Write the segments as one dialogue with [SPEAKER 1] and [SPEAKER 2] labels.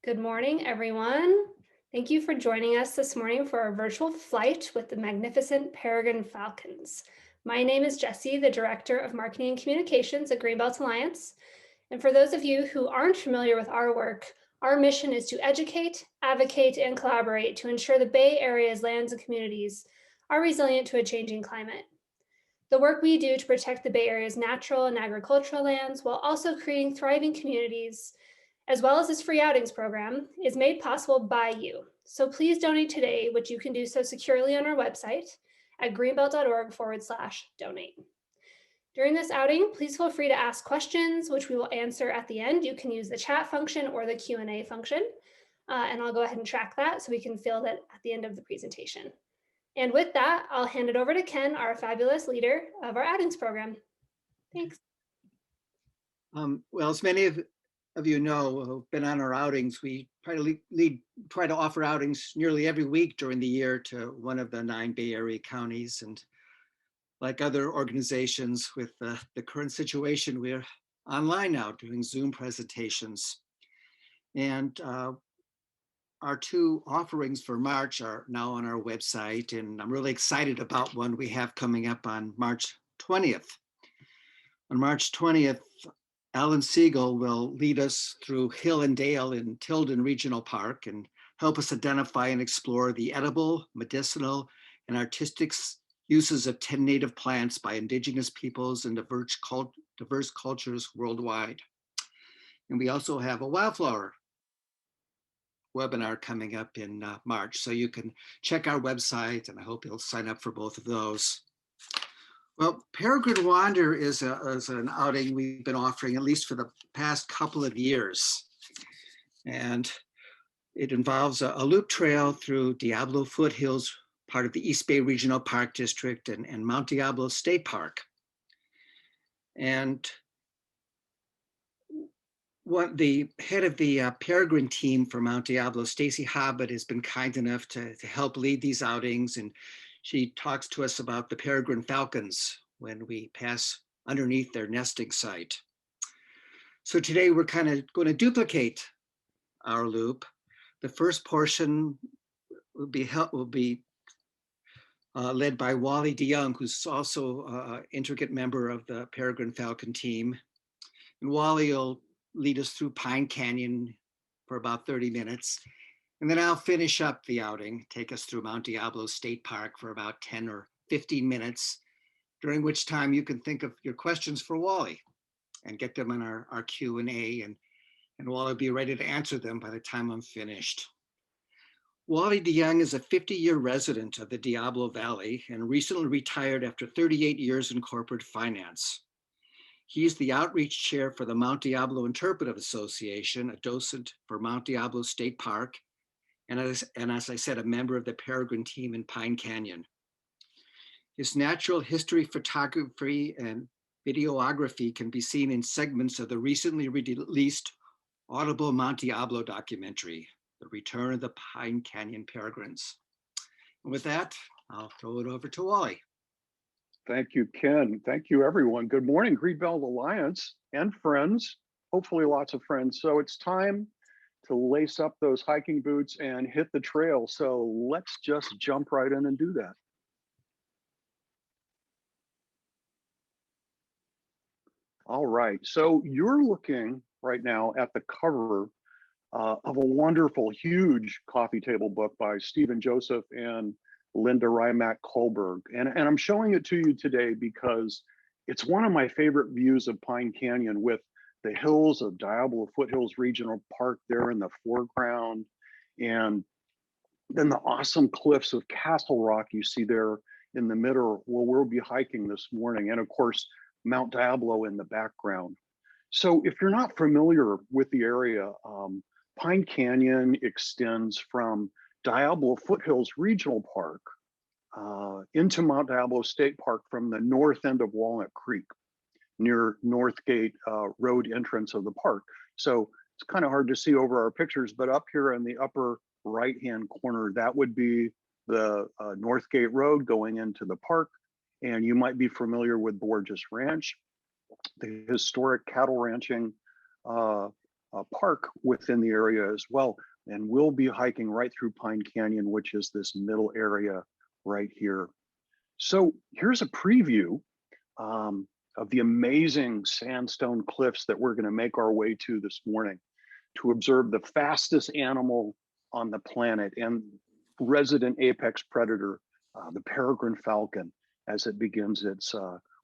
[SPEAKER 1] Good morning, everyone. Thank you for joining us this morning for our virtual flight with the magnificent Peregrine Falcons. My name is Jessie, the Director of Marketing and Communications at Greenbelt Alliance. And for those of you who aren't familiar with our work, our mission is to educate, advocate, and collaborate to ensure the Bay Area's lands and communities are resilient to a changing climate. The work we do to protect the Bay Area's natural and agricultural lands while also creating thriving communities as well as this free outings program, is made possible by you. So please donate today, which you can do so securely on our website at greenbelt.org/donate. During this outing, please feel free to ask questions, which we will answer at the end. You can use the chat function or the Q&A function, and I'll go ahead and track that so we can field it at the end of the presentation. And with that, I'll hand it over to Ken, our fabulous leader of our outings program. Thanks.
[SPEAKER 2] Well, as many of you know who've been on our outings, we try to offer outings nearly every week during the year to one of the 9 Bay Area counties. And like other organizations with the current situation, we're online now doing Zoom presentations. And our 2 offerings for March are now on our website, and I'm really excited about one we have coming up on March 20th. On March 20th, Alan Siegel will lead us through Hill and Dale in Tilden Regional Park and help us identify and explore the edible, medicinal, and artistic uses of 10 native plants by indigenous peoples and diverse cultures worldwide. And we also have a wildflower webinar coming up in March. So you can check our website, and I hope you'll sign up for both of those. Well, Peregrine Wander is an outing we've been offering at least for the past couple of years. And it involves a loop trail through Diablo foothills, part of the East Bay Regional Park District, and Mount Diablo State Park. And the head of the Peregrine Team for Mount Diablo, Stacy Hobbit, has been kind enough to help lead these outings, and she talks to us about the Peregrine falcons when we pass underneath their nesting site. So today we're kind of going to duplicate our loop. The first portion will be led by Wally DeYoung, who's also an intricate member of the Peregrine Falcon team. And Wally will lead us through Pine Canyon for about 30 minutes. And then I'll finish up the outing, take us through Mount Diablo State Park for about 10 or 15 minutes, during which time you can think of your questions for Wally and get them in our Q&A, and Wally will be ready to answer them by the time I'm finished. Wally DeYoung is a 50-year resident of the Diablo Valley and recently retired after 38 years in corporate finance. He's the outreach chair for the Mount Diablo Interpretive Association, a docent for Mount Diablo State Park, and as I said, a member of the Peregrine Team in Pine Canyon. His natural history photography and videography can be seen in segments of the recently released Audible Mount Diablo documentary, The Return of the Pine Canyon Peregrines. And with that, I'll throw it over to Wally.
[SPEAKER 3] Thank you, Ken. Thank you, everyone. Good morning, Greenbelt Alliance and friends, hopefully lots of friends. So it's time to lace up those hiking boots and hit the trail. So let's just jump right in and do that. All right, so you're looking right now at the cover of a wonderful, huge coffee table book by Stephen Joseph and Linda Rymack Kohlberg. And I'm showing it to you today because it's one of my favorite views of Pine Canyon, with the hills of Diablo Foothills Regional Park there in the foreground, and then the awesome cliffs of Castle Rock you see there in the middle where we'll be hiking this morning, and of course Mount Diablo in the background. So if you're not familiar with the area, Pine Canyon extends from Diablo Foothills Regional Park into Mount Diablo State Park from the north end of Walnut Creek, near Northgate Road entrance of the park. So it's kind of hard to see over our pictures, but up here in the upper right-hand corner, that would be the Northgate Road going into the park. And you might be familiar with Borges Ranch, the historic cattle ranching park within the area as well. And we'll be hiking right through Pine Canyon, which is this middle area right here. So here's a preview of the amazing sandstone cliffs that we're going to make our way to this morning to observe the fastest animal on the planet and resident apex predator, the peregrine falcon, as it begins its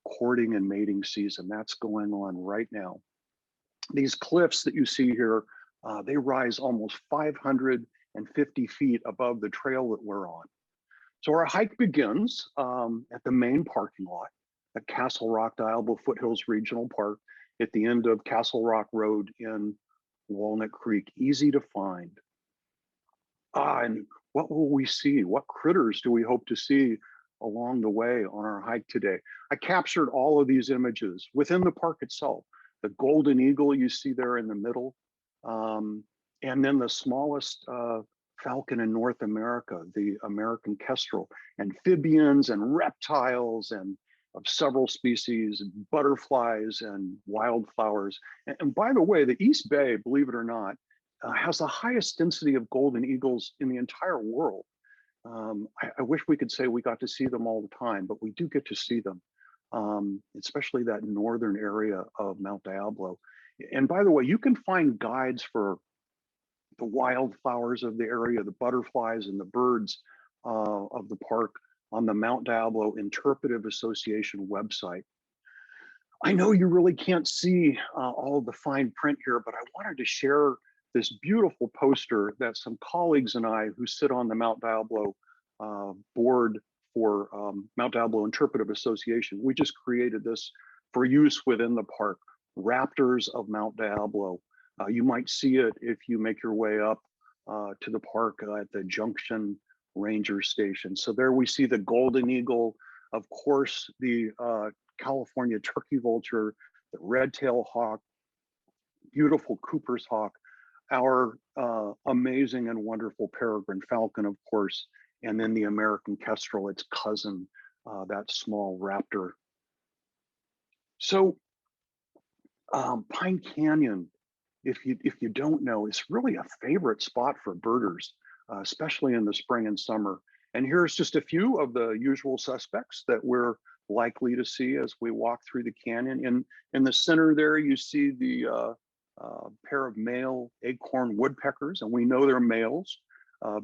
[SPEAKER 3] courting and mating season. That's going on right now. These cliffs that you see here, they rise almost 550 feet above the trail that we're on. So our hike begins at the main parking lot at Castle Rock Diablo Foothills Regional Park at the end of Castle Rock Road in Walnut Creek, easy to find. And what will we see? What critters do we hope to see along the way on our hike today? I captured all of these images within the park itself. The golden eagle you see there in the middle, and then the smallest falcon in North America, the American kestrel, amphibians and reptiles and of several species, and butterflies and wildflowers. And by the way, the East Bay, believe it or not, has the highest density of golden eagles in the entire world. I wish we could say we got to see them all the time, but we do get to see them, especially that northern area of Mount Diablo. And by the way, you can find guides for the wildflowers of the area, the butterflies and the birds of the park on the Mount Diablo Interpretive Association website. I know you really can't see all of the fine print here, but I wanted to share this beautiful poster that some colleagues and I who sit on the Mount Diablo board for Mount Diablo Interpretive Association, we just created this for use within the park, Raptors of Mount Diablo. You might see it if you make your way up to the park at the Junction Ranger Station. So there we see the golden eagle, of course, the California turkey vulture, the red-tailed hawk, beautiful Cooper's hawk, our amazing and wonderful peregrine falcon, of course, and then the American kestrel, its cousin, that small raptor. So Pine Canyon, if you don't know, is really a favorite spot for birders, especially in the spring and summer. And here's just a few of the usual suspects that we're likely to see as we walk through the canyon. In the center there, you see the pair of male acorn woodpeckers, and we know they're males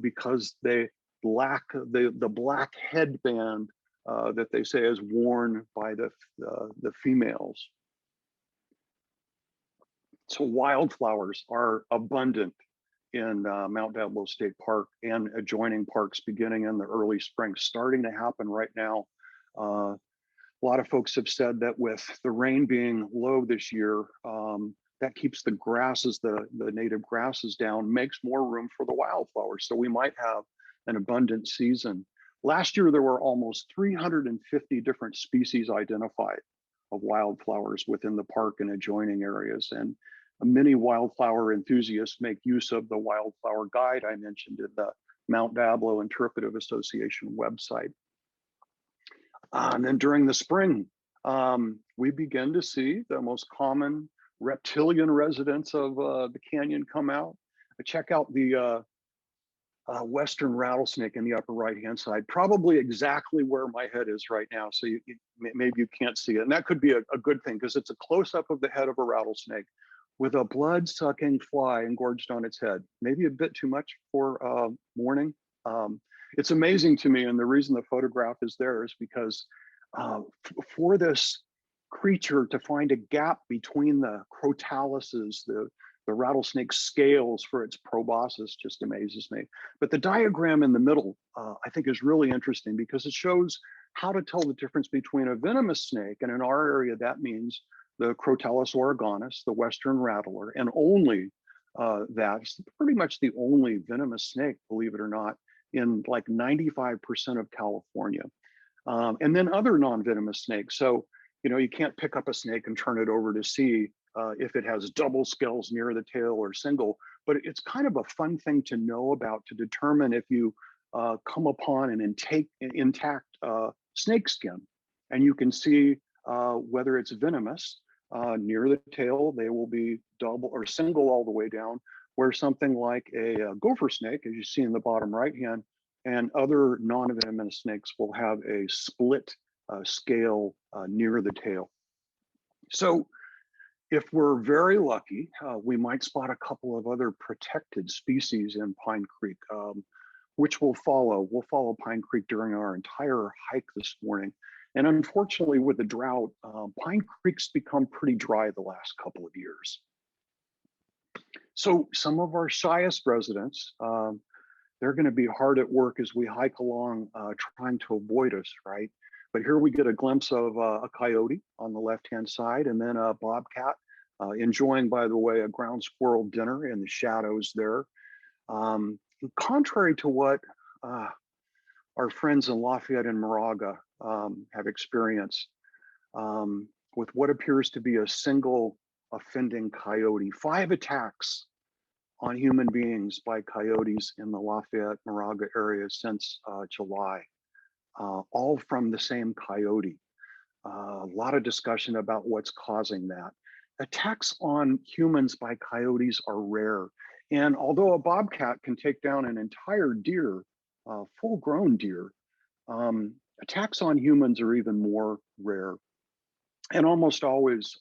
[SPEAKER 3] because they lack the black headband that they say is worn by the females. So wildflowers are abundant in Mount Diablo State Park and adjoining parks beginning in the early spring, starting to happen right now. A lot of folks have said that with the rain being low this year, that keeps the grasses, the native grasses down, makes more room for the wildflowers. So we might have an abundant season. Last year, there were almost 350 different species identified of wildflowers within the park and adjoining areas. And many wildflower enthusiasts make use of the wildflower guide I mentioned at the Mount Diablo Interpretive Association website. And then during the spring, we begin to see the most common reptilian residents of the canyon come out. Check out the western rattlesnake in the upper right-hand side, probably exactly where my head is right now. So maybe you can't see it. And that could be a good thing because it's a close-up of the head of a rattlesnake with a blood-sucking fly engorged on its head. Maybe a bit too much for morning. It's amazing to me, and the reason the photograph is there is because for this creature to find a gap between the crotalises, the rattlesnake scales for its proboscis just amazes me. But the diagram in the middle, I think is really interesting because it shows how to tell the difference between a venomous snake, and in our area, that means the Crotalus oregonus, the western rattler, and only that's pretty much the only venomous snake, believe it or not, in like 95% of California. And then other non-venomous snakes. So, you know, you can't pick up a snake and turn it over to see if it has double scales near the tail or single, but it's kind of a fun thing to know about to determine if you come upon an intact snake skin, and you can see whether it's venomous Near the tail, they will be double or single all the way down, where something like a gopher snake, as you see in the bottom right hand, and other non-venomous snakes will have a split scale near the tail. So if we're very lucky, we might spot a couple of other protected species in Pine Creek, which we'll follow. We'll follow Pine Creek during our entire hike this morning. And unfortunately, with the drought, Pine Creek's become pretty dry the last couple of years. So some of our shyest residents, they're going to be hard at work as we hike along, trying to avoid us, right? But here we get a glimpse of a coyote on the left-hand side, and then a bobcat, enjoying, by the way, a ground squirrel dinner in the shadows there. Contrary to what our friends in Lafayette and Moraga have experienced, with what appears to be a single offending coyote, 5 attacks on human beings by coyotes in the Lafayette Moraga area since July, all from the same coyote. A lot of discussion about what's causing that. Attacks on humans by coyotes are rare. And although a bobcat can take down an entire deer, full-grown deer, attacks on humans are even more rare and almost always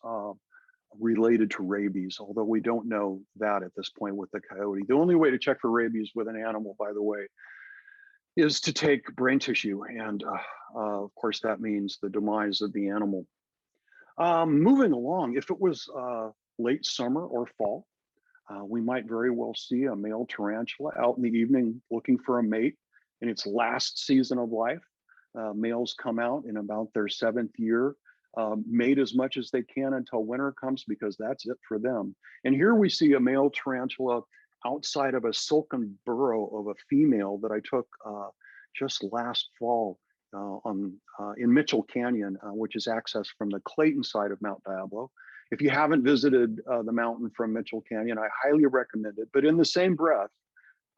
[SPEAKER 3] related to rabies, although we don't know that at this point with the coyote. The only way to check for rabies with an animal, by the way, is to take brain tissue. And of course, that means the demise of the animal. Moving along, if it was late summer or fall, we might very well see a male tarantula out in the evening looking for a mate in its last season of life. Males come out in about their 7th year, mate as much as they can until winter comes, because that's it for them. And here we see a male tarantula outside of a silken burrow of a female that I took just last fall in Mitchell Canyon, which is accessed from the Clayton side of Mount Diablo. If you haven't visited the mountain from Mitchell Canyon, I highly recommend it. But in the same breath,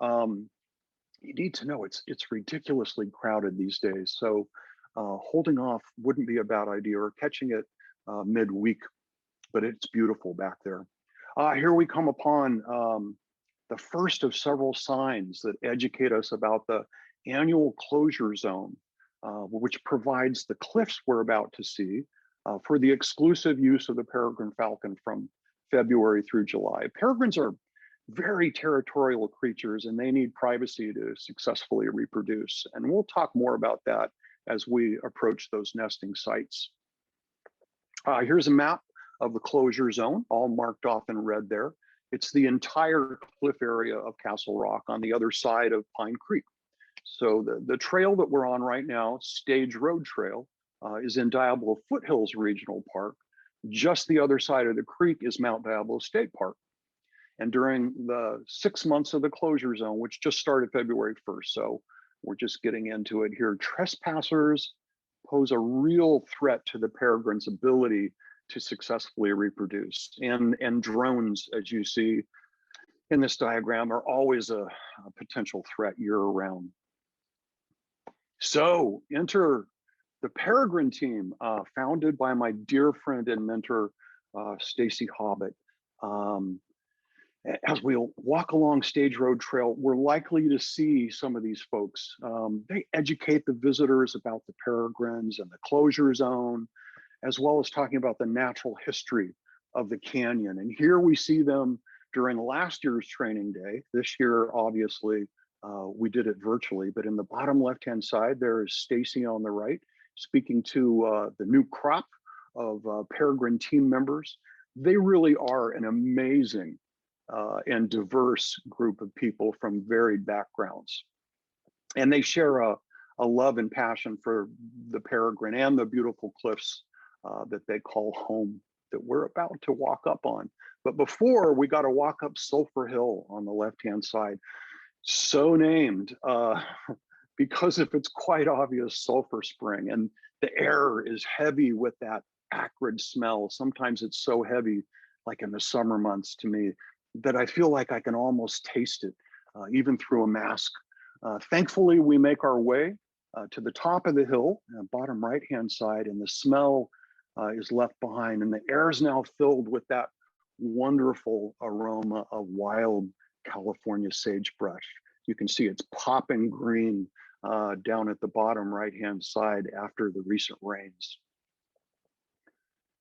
[SPEAKER 3] you need to know it's ridiculously crowded these days. So holding off wouldn't be a bad idea, or catching it midweek, but it's beautiful back there. Here we come upon the first of several signs that educate us about the annual closure zone, which provides the cliffs we're about to see for the exclusive use of the peregrine falcon from February through July. Peregrines are very territorial creatures, and they need privacy to successfully reproduce. And we'll talk more about that as we approach those nesting sites. Here's a map of the closure zone, all marked off in red there. It's the entire cliff area of Castle Rock on the other side of Pine Creek. So the trail that we're on right now, Stage Road Trail, is in Diablo Foothills Regional Park. Just the other side of the creek is Mount Diablo State Park. And during the 6 months of the closure zone, which just started February 1st, so we're just getting into it here, trespassers pose a real threat to the peregrine's ability to successfully reproduce. And drones, as you see in this diagram, are always a potential threat year-round. So enter the Peregrine Team, founded by my dear friend and mentor, Stacy Hobbit. As we walk along Stage Road Trail, we're likely to see some of these folks. They educate the visitors about the peregrines and the closure zone, as well as talking about the natural history of the canyon. And here we see them during last year's training day. This year, obviously, we did it virtually, but in the bottom left-hand side, there is Stacy on the right, speaking to the new crop of Peregrine Team members. They really are an amazing and diverse group of people from varied backgrounds. And they share a love and passion for the peregrine and the beautiful cliffs that they call home, that we're about to walk up on. But before, we got to walk up Sulphur Hill on the left-hand side. So named because of its quite obvious sulfur spring, and the air is heavy with that acrid smell. Sometimes it's so heavy, like in the summer months to me, that I feel like I can almost taste it, even through a mask. Thankfully, we make our way to the top of the hill, bottom right-hand side, and the smell is left behind, and the air is now filled with that wonderful aroma of wild California sagebrush. You can see it's popping green down at the bottom right-hand side after the recent rains.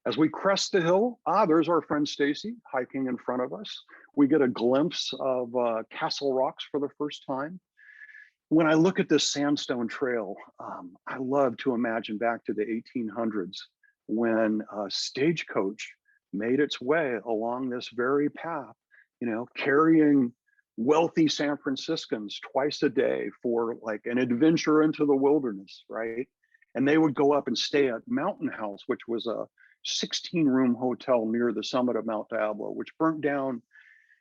[SPEAKER 3] As we crest the hill, there's our friend Stacy hiking in front of us. We get a glimpse of Castle Rocks for the first time. When I look at this Sandstone Trail, I love to imagine back to the 1800s when a stagecoach made its way along this very path, carrying wealthy San Franciscans twice a day for like an adventure into the wilderness, right? And they would go up and stay at Mountain House, which was a 16-room hotel near the summit of Mount Diablo, which burnt down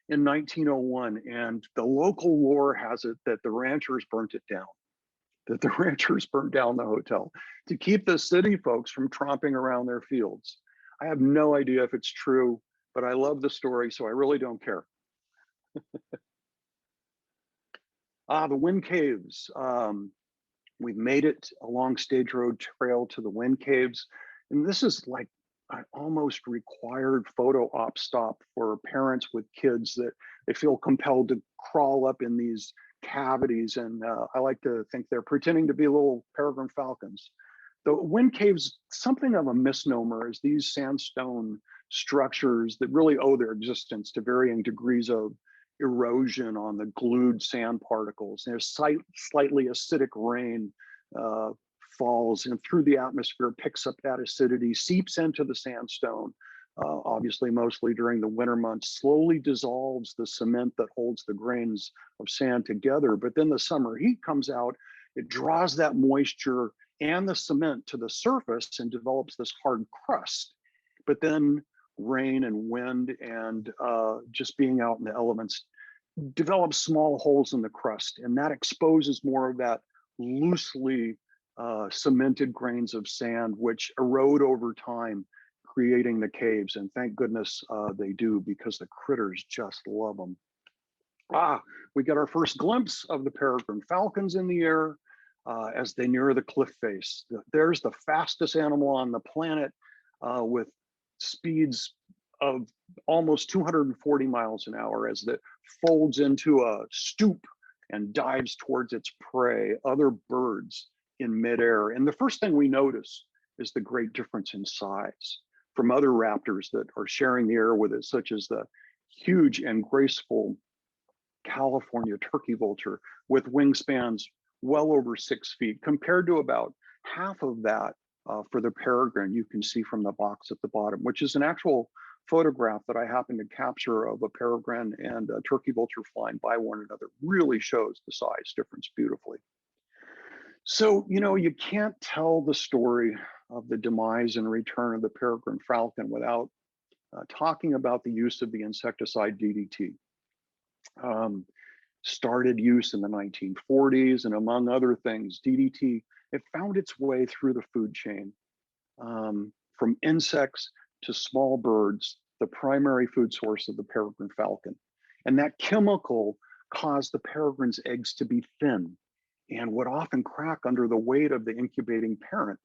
[SPEAKER 3] in 1901. And the local lore has it that the ranchers burnt it down, that the ranchers burnt down the hotel to keep the city folks from tromping around their fields. I have no idea if it's true, but I love the story, so I really don't care. The Wind Caves. We've made it along Stage Road Trail to the Wind Caves. And this is like an almost required photo op stop for parents with kids that they feel compelled to crawl up in these cavities. And I like to think they're pretending to be little peregrine falcons. The Wind Caves, something of a misnomer, is these sandstone structures that really owe their existence to varying degrees of erosion on the glued sand particles. There's slightly acidic rain falls and through the atmosphere, picks up that acidity, seeps into the sandstone, obviously mostly during the winter months, slowly dissolves the cement that holds the grains of sand together. But then the summer heat comes out, it draws that moisture and the cement to the surface and develops this hard crust. But then rain and wind and just being out in the elements develops small holes in the crust, and that exposes more of that loosely cemented grains of sand, which erode over time, creating the caves. And thank goodness they do, because the critters just love them. We get our first glimpse of the peregrine falcons in the air as they near the cliff face. There's the fastest animal on the planet with speeds of almost 240 miles an hour as it folds into a stoop and dives towards its prey, other birds in midair. And the first thing we notice is the great difference in size from other raptors that are sharing the air with it, such as the huge and graceful California turkey vulture with wingspans well over 6 feet, compared to about half of that for the peregrine. You can see from the box at the bottom, which is an actual photograph that I happened to capture of a peregrine and a turkey vulture flying by one another. Really shows the size difference beautifully. So, you can't tell the story of the demise and return of the peregrine falcon without talking about the use of the insecticide DDT. Started use in the 1940s, and among other things, DDT, it found its way through the food chain, from insects to small birds, the primary food source of the peregrine falcon. And that chemical caused the peregrine's eggs to be thin and would often crack under the weight of the incubating parent.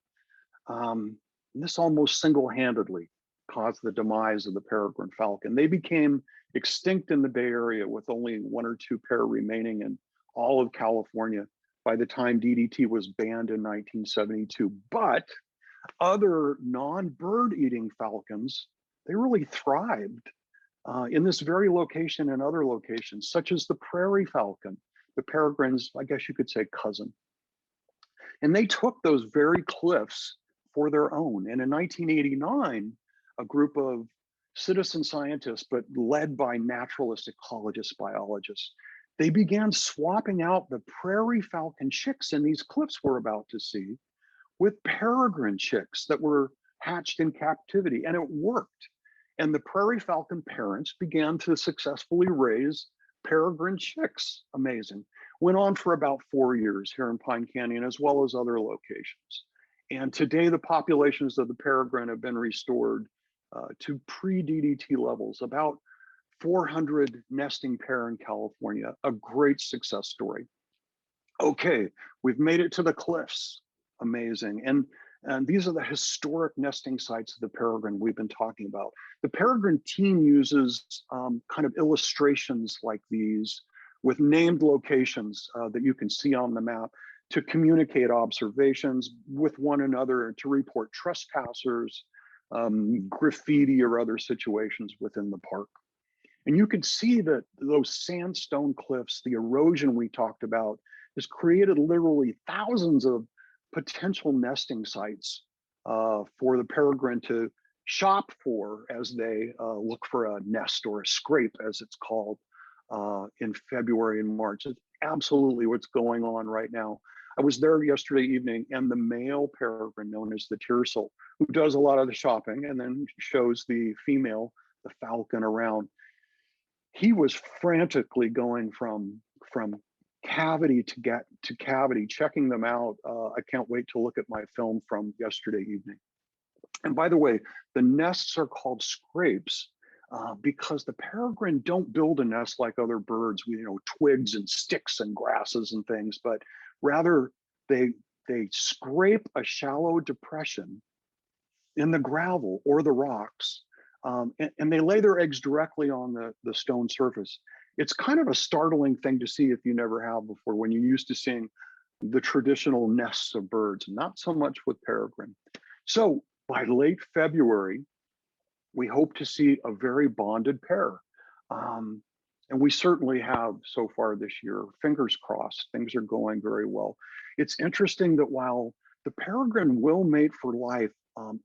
[SPEAKER 3] This almost single-handedly caused the demise of the peregrine falcon. They became extinct in the Bay Area with only 1 or 2 pair remaining in all of California by the time DDT was banned in 1972. But other non-bird eating falcons, they really thrived in this very location and other locations, such as the prairie falcon, the peregrine's, I guess you could say, cousin. And they took those very cliffs for their own. And in 1989, a group of citizen scientists, but led by naturalist, ecologist, biologists, they began swapping out the prairie falcon chicks in these cliffs we're about to see with peregrine chicks that were hatched in captivity, and it worked. And the prairie falcon parents began to successfully raise peregrine chicks. Amazing. Went on for about 4 years here in Pine Canyon, as well as other locations. And today the populations of the peregrine have been restored to pre-DDT levels, about 400 nesting pair in California, a great success story. Okay, we've made it to the cliffs. Amazing. And And these are the historic nesting sites of the peregrine we've been talking about. The Peregrine Team uses kind of illustrations like these with named locations that you can see on the map to communicate observations with one another, to report trespassers, graffiti, or other situations within the park. And you can see that those sandstone cliffs, the erosion we talked about, has created literally thousands of potential nesting sites for the peregrine to shop for as they look for a nest, or a scrape as it's called, in February and March. It's absolutely what's going on right now. I was there yesterday evening, and the male peregrine, known as the tiercel, who does a lot of the shopping and then shows the female, the falcon, around, he was frantically going from cavity to cavity, checking them out. I can't wait to look at my film from yesterday evening. And by the way, the nests are called scrapes because the peregrine don't build a nest like other birds with, twigs and sticks and grasses and things, but rather they scrape a shallow depression in the gravel or the rocks, and they lay their eggs directly on the stone surface. It's kind of a startling thing to see if you never have before, when you're used to seeing the traditional nests of birds, not so much with peregrine. So by late February, we hope to see a very bonded pair. And we certainly have so far this year. Fingers crossed, things are going very well. It's interesting that while the peregrine will mate for life,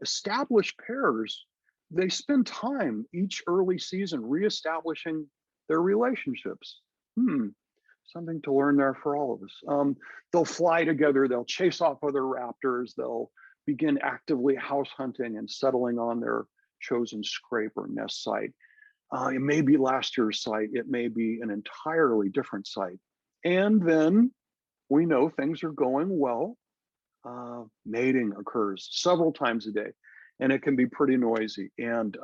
[SPEAKER 3] established pairs, they spend time each early season reestablishing their relationships. Something to learn there for all of us. They'll fly together, they'll chase off other raptors, they'll begin actively house hunting and settling on their chosen scrape or nest site. It may be last year's site, it may be an entirely different site. And then we know things are going well. Mating occurs several times a day, and it can be pretty noisy. And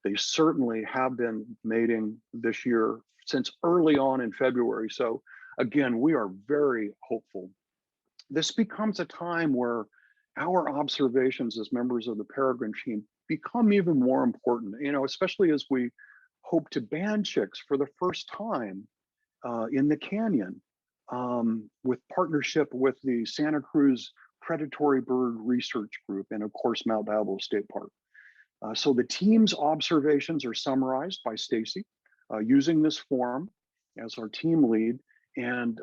[SPEAKER 3] they certainly have been mating this year since early on in February. So again, we are very hopeful. This becomes a time where our observations as members of the Peregrine Team become even more important, especially as we hope to band chicks for the first time in the canyon, with partnership with the Santa Cruz Predatory Bird Research Group and, of course, Mount Diablo State Park. So the team's observations are summarized by Stacy using this form as our team lead, and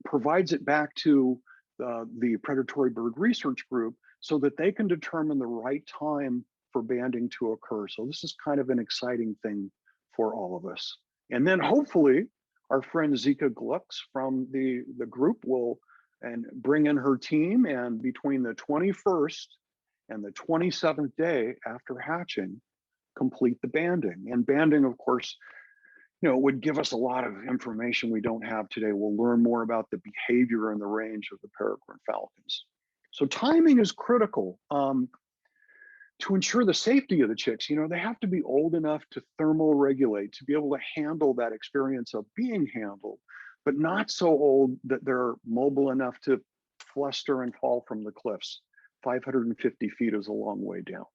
[SPEAKER 3] provides it back to the Predatory Bird Research Group so that they can determine the right time for banding to occur. So this is kind of an exciting thing for all of us. And then hopefully our friend Zika Glucks from the group will bring in her team, and between the 21st and the 27th day after hatching, complete the banding. And banding, of course, would give us a lot of information we don't have today. We'll learn more about the behavior and the range of the peregrine falcons. So timing is critical to ensure the safety of the chicks. They have to be old enough to thermal regulate, to be able to handle that experience of being handled, but not so old that they're mobile enough to fluster and fall from the cliffs. 550 feet is a long way down.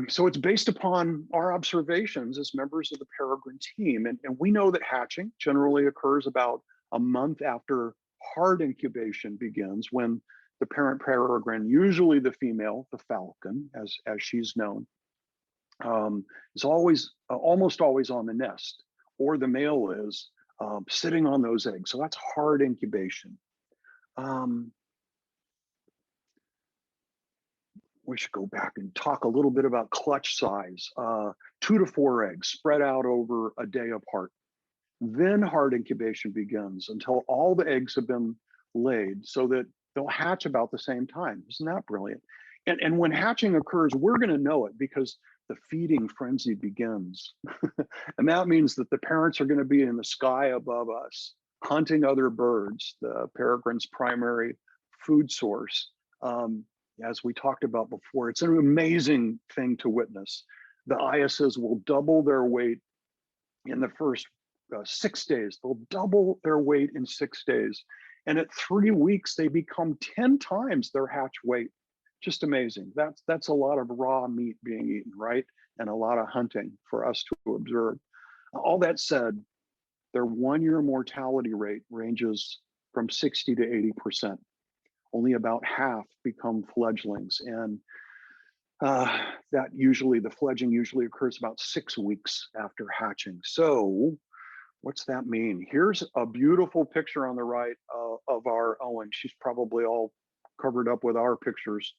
[SPEAKER 3] So it's based upon our observations as members of the Peregrine Team. And we know that hatching generally occurs about a month after hard incubation begins, when the parent peregrine, usually the female, the falcon, as she's known, is almost always on the nest, or the male is sitting on those eggs. So that's hard incubation. We should go back and talk a little bit about clutch size. 2 to 4 eggs spread out over a day apart. Then hard incubation begins until all the eggs have been laid, so that they'll hatch about the same time. Isn't that brilliant? And when hatching occurs, we're going to know it because the feeding frenzy begins. And that means that the parents are going to be in the sky above us, hunting other birds, the peregrine's primary food source. As we talked about before, it's an amazing thing to witness. The Iases will double their weight in the first 6 days. They'll double their weight in 6 days. And at 3 weeks, they become 10 times their hatch weight. Just amazing. That's a lot of raw meat being eaten, right? And a lot of hunting for us to observe. All that said, their 1-year mortality rate ranges from 60 to 80%. Only about half become fledglings. And the fledging usually occurs about 6 weeks after hatching. So what's that mean? Here's a beautiful picture on the right of our Owen. She's probably all covered up with our pictures.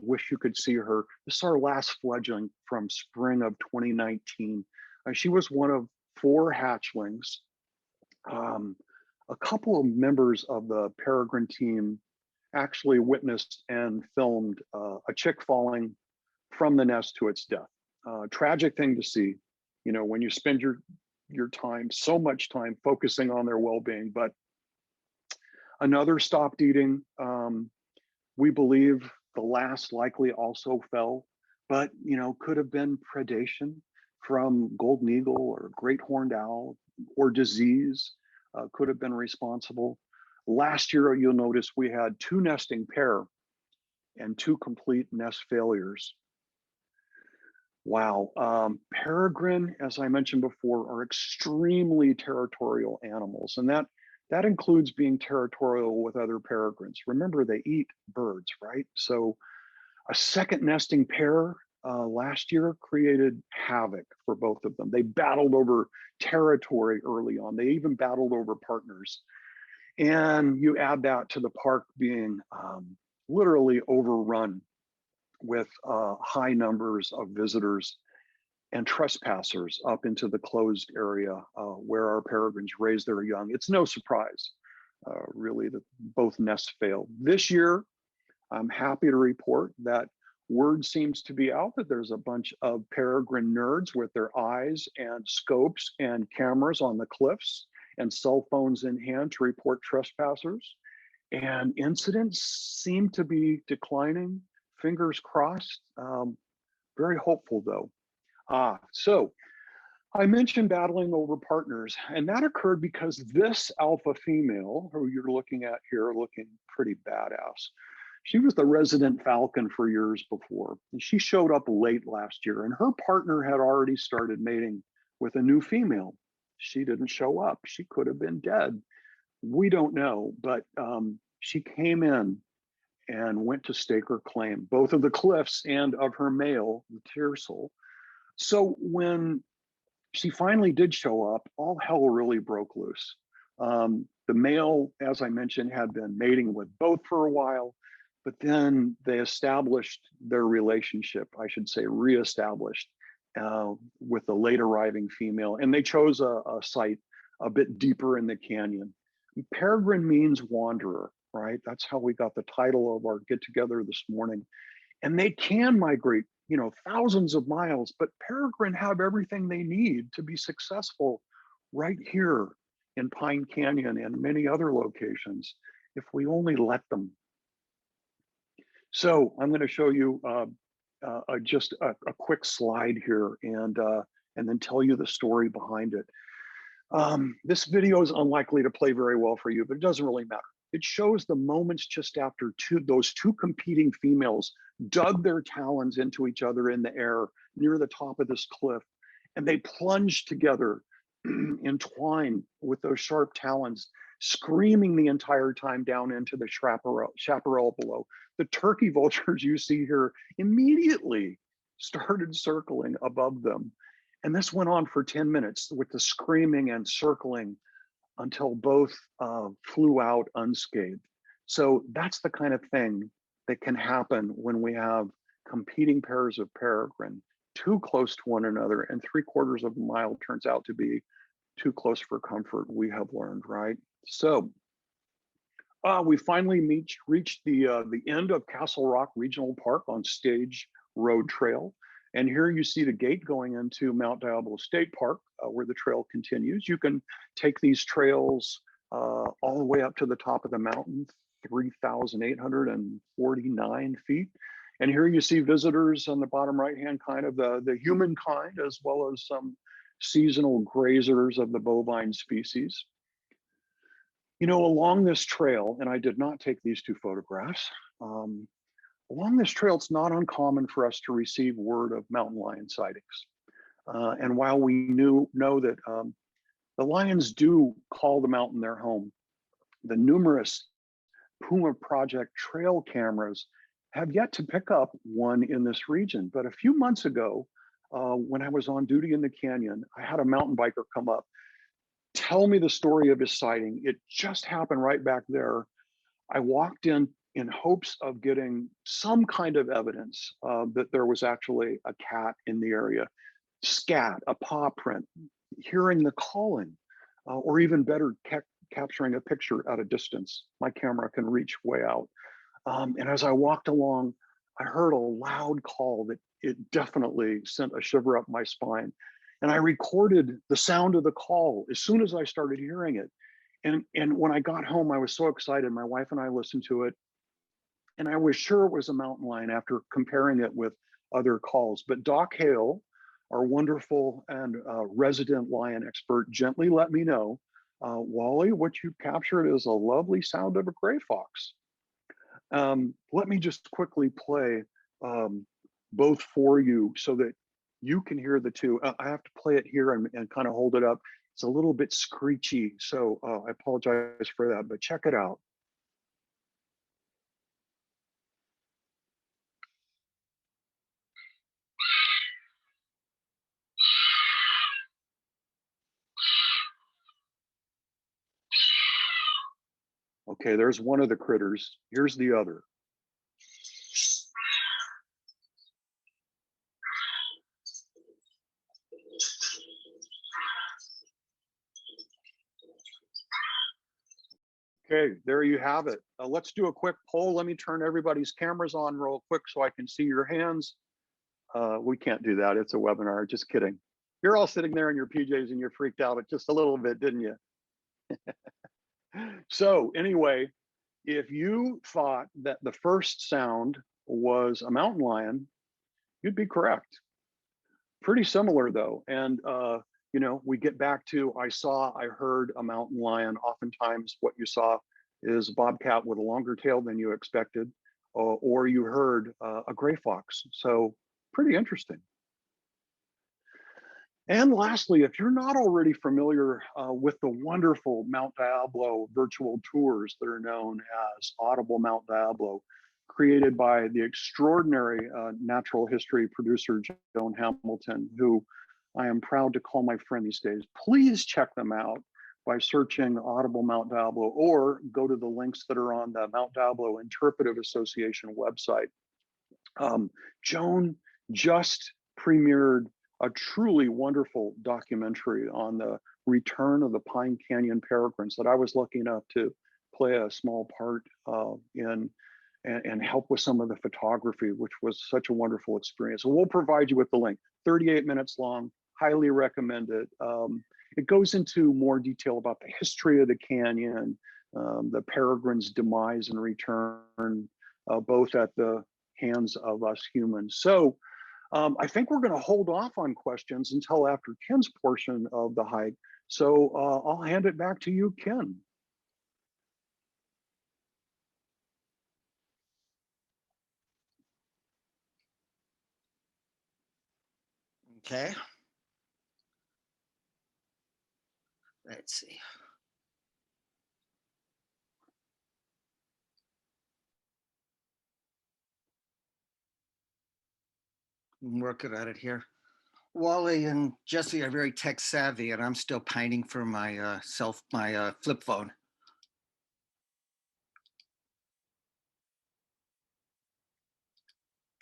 [SPEAKER 3] Wish you could see her. This is our last fledgling from spring of 2019. She was one of 4 hatchlings. A couple of members of the Peregrine team actually witnessed and filmed a chick falling from the nest to its death. Tragic thing to see, you know, when you spend your time, so much time focusing on their well-being. But another stopped eating. We believe the last likely also fell, but you know, could have been predation from golden eagle or great horned owl, or disease could have been responsible. Last year, you'll notice we had 2 nesting pair and 2 complete nest failures. Wow. Peregrine, as I mentioned before, are extremely territorial animals, and that includes being territorial with other peregrines. Remember, they eat birds, right? So a second nesting pair last year created havoc for both of them. They battled over territory early on. They even battled over partners. And you add that to the park being literally overrun with high numbers of visitors and trespassers up into the closed area where our peregrines raise their young. It's no surprise, really, that both nests failed. This year, I'm happy to report that word seems to be out that there's a bunch of peregrine nerds with their eyes and scopes and cameras on the cliffs and cell phones in hand to report trespassers. And incidents seem to be declining. Fingers crossed. Very hopeful though. So I mentioned battling over partners, and that occurred because this alpha female, who you're looking at here, looking pretty badass, she was the resident falcon for years before. And she showed up late last year, and her partner had already started mating with a new female. She didn't show up. She could have been dead. We don't know, but she came in and went to stake her claim, both of the cliffs and of her male, the Tiercel. So when she finally did show up, all hell really broke loose. The male, as I mentioned, had been mating with both for a while, but then they established their relationship, I should say reestablished, with the late arriving female. And they chose a site a bit deeper in the canyon. Peregrine means wanderer, right? That's how we got the title of our get together this morning. And they can migrate, you know, thousands of miles, but peregrine have everything they need to be successful right here in Pine Canyon and many other locations, if we only let them. So I'm going to show you just a quick slide here and then tell you the story behind it. This video is unlikely to play very well for you, but it doesn't really matter. It shows the moments just after those two competing females dug their talons into each other in the air near the top of this cliff, and they plunged together, entwined with those sharp talons, screaming the entire time down into the chaparral below. The turkey vultures you see here immediately started circling above them. And this went on for 10 minutes with the screaming and circling until both flew out unscathed. So that's the kind of thing that can happen when we have competing pairs of peregrine too close to one another, and 3/4 of a mile turns out to be too close for comfort, we have learned, right? So we finally reached the end of Castle Rock Regional Park on Stage Road Trail. And here you see the gate going into Mount Diablo State Park, where the trail continues. You can take these trails all the way up to the top of the mountain, 3,849 feet. And here you see visitors on the bottom right-hand, kind of the humankind, as well as some seasonal grazers of the bovine species. Along this trail, and I did not take these two photographs, along this trail, it's not uncommon for us to receive word of mountain lion sightings. And while we know that the lions do call the mountain their home, the numerous Puma Project trail cameras have yet to pick up one in this region. But a few months ago, when I was on duty in the canyon, I had a mountain biker come up, tell me the story of his sighting. It just happened right back there. I walked in hopes of getting some kind of evidence that there was actually a cat in the area, scat, a paw print, hearing the calling, or even better, capturing a picture at a distance. My camera can reach way out. And as I walked along, I heard a loud call that it definitely sent a shiver up my spine. And I recorded the sound of the call as soon as I started hearing it. And when I got home, I was so excited. My wife and I listened to it. And I was sure it was a mountain lion after comparing it with other calls. But Doc Hale, our wonderful and resident lion expert, gently let me know, Wally, what you captured is a lovely sound of a gray fox. Let me just quickly play both for you so that you can hear the two. I have to play it here and kind of hold it up. It's a little bit screechy, so I apologize for that, but check it out. Okay, there's one of the critters. Here's the other. Okay, there you have it. Let's do a quick poll. Let me turn everybody's cameras on real quick so I can see your hands. We can't do that. It's a webinar. Just kidding. You're all sitting there in your PJs and you're freaked out just a little bit, didn't you? So anyway, if you thought that the first sound was a mountain lion, you'd be correct. Pretty similar though. And we get back to I heard a mountain lion. Oftentimes what you saw is a bobcat with a longer tail than you expected, or you heard a gray fox. So pretty interesting. And lastly, if you're not already familiar with the wonderful Mount Diablo virtual tours that are known as Audible Mount Diablo, created by the extraordinary natural history producer, Joan Hamilton, who I am proud to call my friend these days, please check them out by searching Audible Mount Diablo or go to the links that are on the Mount Diablo Interpretive Association website. Joan just premiered a truly wonderful documentary on the return of the Pine Canyon Peregrines that I was lucky enough to play a small part in and help with some of the photography, which was such a wonderful experience. So we'll provide you with the link, 38 minutes long, highly recommend it. It goes into more detail about the history of the canyon, the peregrines' demise and return, both at the hands of us humans. So I think we're gonna hold off on questions until after Ken's portion of the hike. So I'll hand it back to you, Ken.
[SPEAKER 2] Okay. Let's see. I'm working at it here. Wally and Jesse are very tech savvy, and I'm still pining for my flip phone.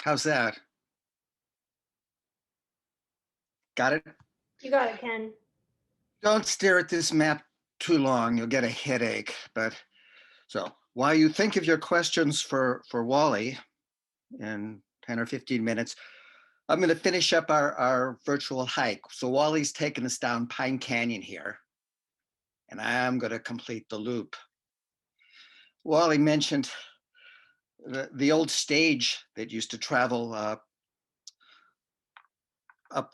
[SPEAKER 2] How's that? Got it?
[SPEAKER 1] You got it, Ken.
[SPEAKER 2] Don't stare at this map too long. You'll get a headache. But so while you think of your questions for Wally in 10 or 15 minutes, I'm going to finish up our virtual hike. So Wally's taking us down Pine Canyon here, and I'm going to complete the loop. Wally mentioned the old stage that used to travel up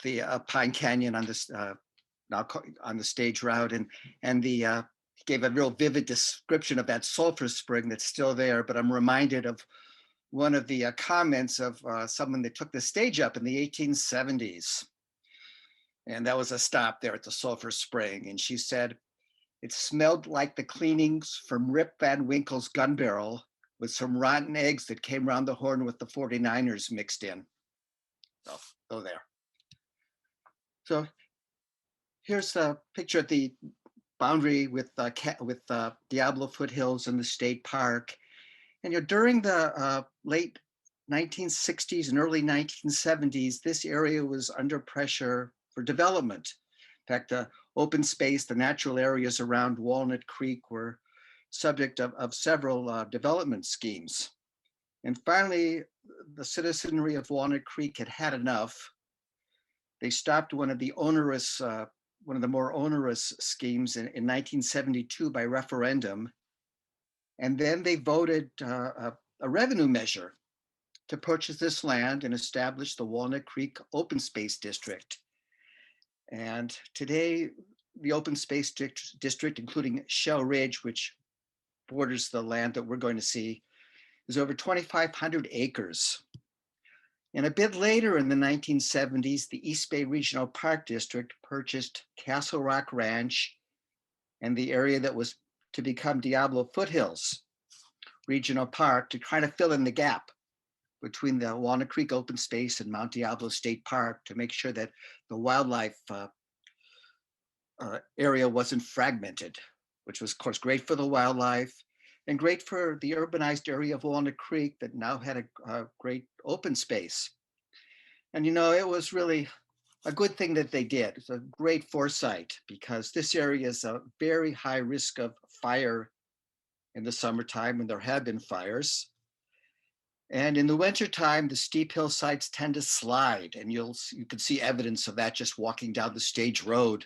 [SPEAKER 2] the Pine Canyon on this now on the stage route, and the he gave a real vivid description of that sulfur spring that's still there, but I'm reminded of one of the comments of someone that took the stage up in the 1870s. And that was a stop there at the sulfur spring. And she said, it smelled like the cleanings from Rip Van Winkle's gun barrel with some rotten eggs that came around the horn with the 49ers mixed in. So go there. So here's a picture at the boundary with Diablo foothills and the state park. And during the late 1960s and early 1970s, this area was under pressure for development. In fact, the open space, the natural areas around Walnut Creek were subject of several development schemes. And finally, the citizenry of Walnut Creek had had enough. They stopped one of the more onerous schemes in 1972 by referendum. And then they voted a revenue measure to purchase this land and establish the Walnut Creek Open Space District. And today, the Open Space District, including Shell Ridge, which borders the land that we're going to see, is over 2,500 acres. And a bit later in the 1970s, the East Bay Regional Park District purchased Castle Rock Ranch and the area that was to become Diablo Foothills Regional Park to kind of fill in the gap between the Walnut Creek Open Space and Mount Diablo State Park to make sure that the wildlife area wasn't fragmented, which was of course great for the wildlife and great for the urbanized area of Walnut Creek that now had a great open space. And it was really a good thing that they did. It's a great foresight because this area is a very high risk of fire in the summertime when there have been fires. And in the wintertime, the steep hillsides tend to slide, and you can see evidence of that just walking down the stage road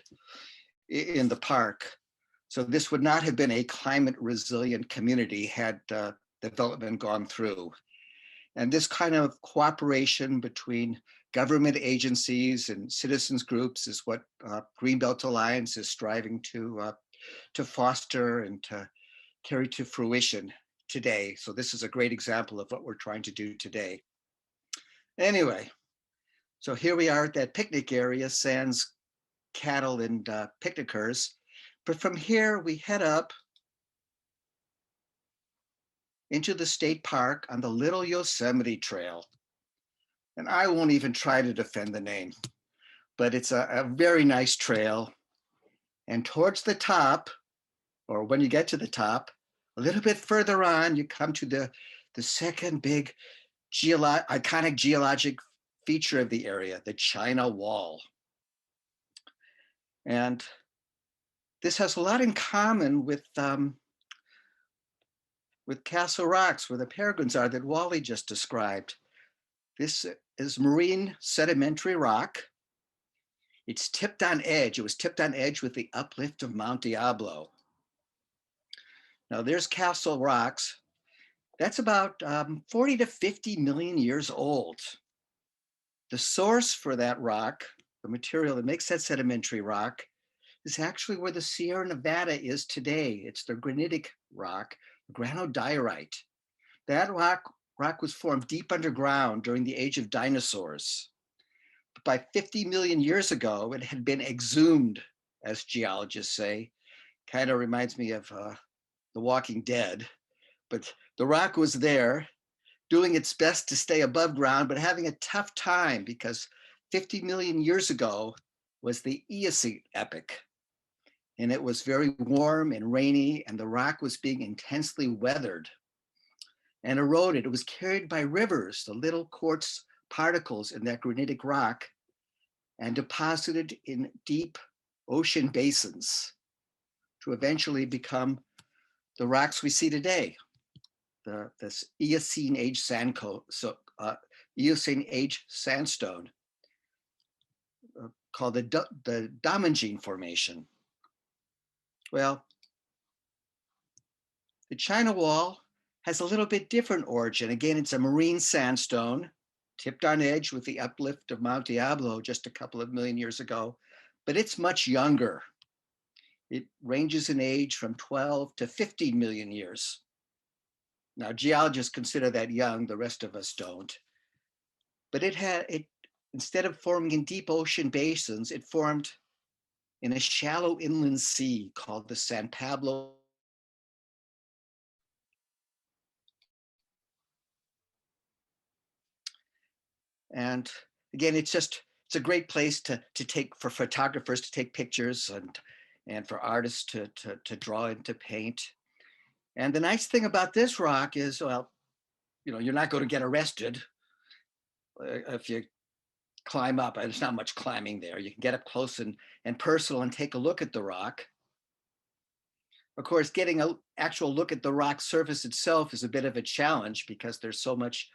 [SPEAKER 2] in the park. So this would not have been a climate resilient community had development gone through. And this kind of cooperation between government agencies and citizens groups is what Greenbelt Alliance is striving to foster and to carry to fruition today. So this is a great example of what we're trying to do today. Anyway, so here we are at that picnic area, sans cattle and picnickers. But from here, we head up into the state park on the Little Yosemite Trail. And I won't even try to defend the name, but it's a very nice trail. And towards the top, or when you get to the top, a little bit further on, you come to the second big iconic geologic feature of the area, the China Wall. And this has a lot in common with Castle Rocks, where the Peregrines are that Wally just described. This is marine sedimentary rock. It's tipped on edge. It was tipped on edge with the uplift of Mount Diablo. Now there's Castle Rocks. That's about 40 to 50 million years old. The source for that rock, the material that makes that sedimentary rock, is actually where the Sierra Nevada is today. It's the granitic rock, granodiorite. That rock was formed deep underground during the age of dinosaurs. But by 50 million years ago, it had been exhumed, as geologists say. Kind of reminds me of The Walking Dead. But the rock was there, doing its best to stay above ground, but having a tough time because 50 million years ago was the Eocene epoch. And it was very warm and rainy, and the rock was being intensely weathered and eroded. It was carried by rivers, the little quartz particles in that granitic rock, and deposited in deep ocean basins to eventually become the rocks we see today, this Eocene age Eocene age sandstone called the Damangene Formation. Well, the China Wall has a little bit different origin. Again, it's a marine sandstone tipped on edge with the uplift of Mount Diablo just a couple of million years ago, but it's much younger. It ranges in age from 12 to 15 million years. Now, geologists consider that young, the rest of us don't. But instead of forming in deep ocean basins, it formed in a shallow inland sea called the San Pablo. And again, it's a great place to take, for photographers to take pictures, and for artists to draw and to paint. And the nice thing about this rock is, well, you're not going to get arrested if you climb up. And it's not much climbing there. You can get up close and personal and take a look at the rock. Of course, getting an actual look at the rock surface itself is a bit of a challenge because there's so much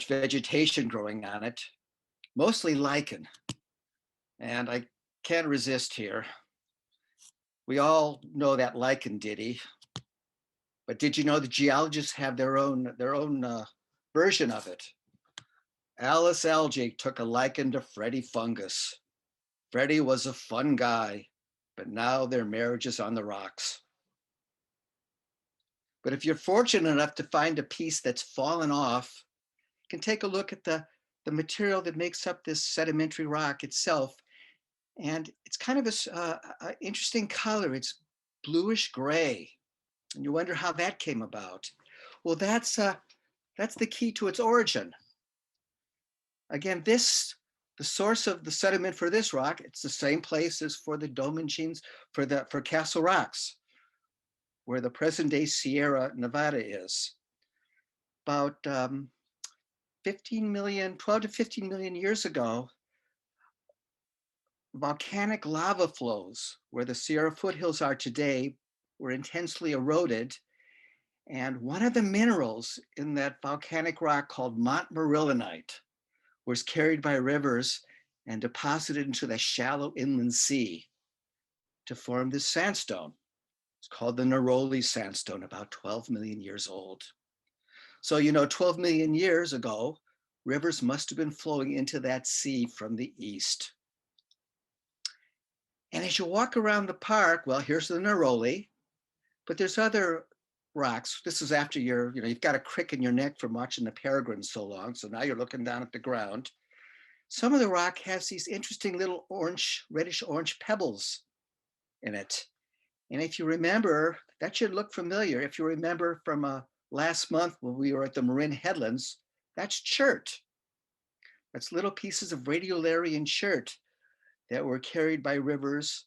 [SPEAKER 2] vegetation growing on it, mostly lichen. And I can't resist here. We all know that lichen ditty, but did you know the geologists have their own version of it? Alice Algae took a liken to Freddie Fungus. Freddie was a fun guy, but now their marriage is on the rocks. But if you're fortunate enough to find a piece that's fallen off, you can take a look at the material that makes up this sedimentary rock itself. And it's kind of a interesting color. It's bluish gray. And you wonder how that came about. Well, that's the key to its origin. Again, the source of the sediment for this rock, it's the same place as for the Domangines, for Castle Rocks, where the present day Sierra Nevada is. About 12 to 15 million years ago, volcanic lava flows where the Sierra foothills are today were intensely eroded. And one of the minerals in that volcanic rock, called montmorillonite, was carried by rivers and deposited into the shallow inland sea to form this sandstone. It's called the Neroli Sandstone, about 12 million years old. So, 12 million years ago, rivers must have been flowing into that sea from the east. And as you walk around the park, well, here's the Neroli, but there's other rocks. This is after you've got a crick in your neck from watching the Peregrines so long. So now you're looking down at the ground. Some of the rock has these interesting little reddish orange pebbles in it. And if you remember, that should look familiar. If you remember from last month when we were at the Marin Headlands, that's chert. That's little pieces of radiolarian chert that were carried by rivers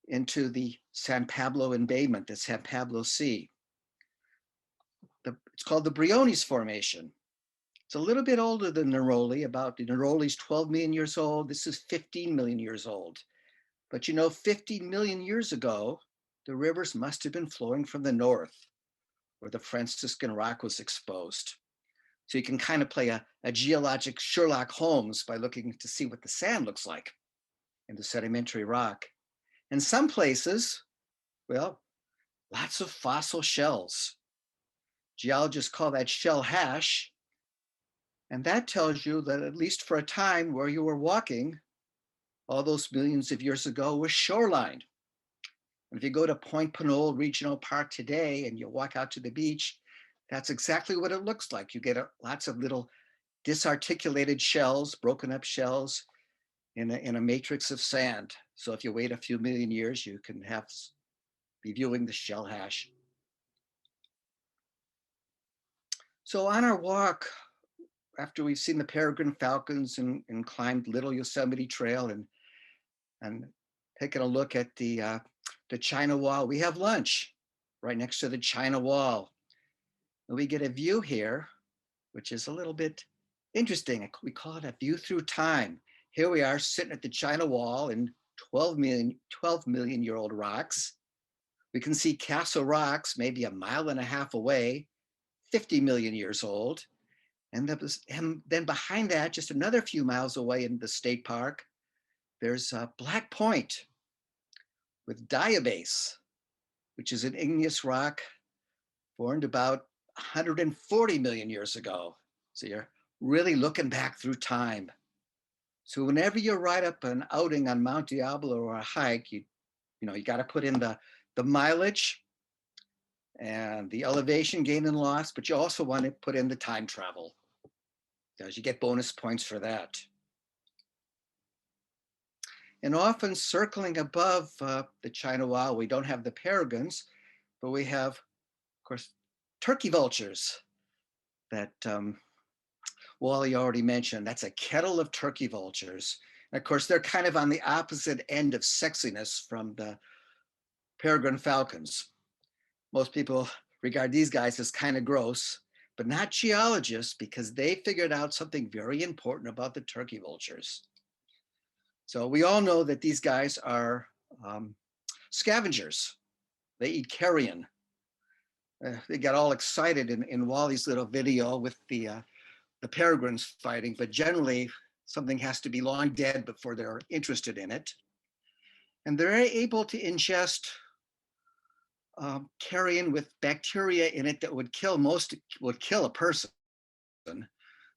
[SPEAKER 2] into the San Pablo embayment, the San Pablo Sea. It's called the Briones Formation. It's a little bit older than Neroli. The Neroli's 12 million years old. This is 15 million years old. But 15 million years ago, the rivers must have been flowing from the north, where the Franciscan rock was exposed. So you can kind of play a geologic Sherlock Holmes by looking to see what the sand looks like in the sedimentary rock. In some places, well, lots of fossil shells. Geologists call that shell hash. And that tells you that at least for a time where you were walking, all those millions of years ago, was shoreline. And if you go to Point Pinole Regional Park today and you walk out to the beach, that's exactly what it looks like. You get lots of little disarticulated shells, broken up shells in a matrix of sand. So if you wait a few million years, you can be viewing the shell hash. So on our walk, after we've seen the peregrine falcons and climbed Little Yosemite Trail and taken a look at the China Wall, we have lunch right next to the China Wall. And we get a view here, which is a little bit interesting. We call it a view through time. Here we are sitting at the China Wall in 12 million year old rocks. We can see Castle Rocks maybe a mile and a half away, 50 million years old. And then behind that, just another few miles away in the state park, there's Black Point with diabase, which is an igneous rock formed about 140 million years ago. So you're really looking back through time. So whenever you ride up an outing on Mount Diablo or a hike, you You got to put in the mileage and the elevation gain and loss, but you also want to put in the time travel because you get bonus points for that. And often circling above the China Wild, we don't have the peregrines, but we have, of course, turkey vultures that Wally already mentioned. That's a kettle of turkey vultures. And of course, they're kind of on the opposite end of sexiness from the peregrine falcons. Most people regard these guys as kind of gross, but not geologists, because they figured out something very important about the turkey vultures. So we all know that these guys are scavengers. They eat carrion. They got all excited in Wally's little video with the peregrines fighting, but generally something has to be long dead before they're interested in it. And they're able to ingest carrion with bacteria in it that would kill a person.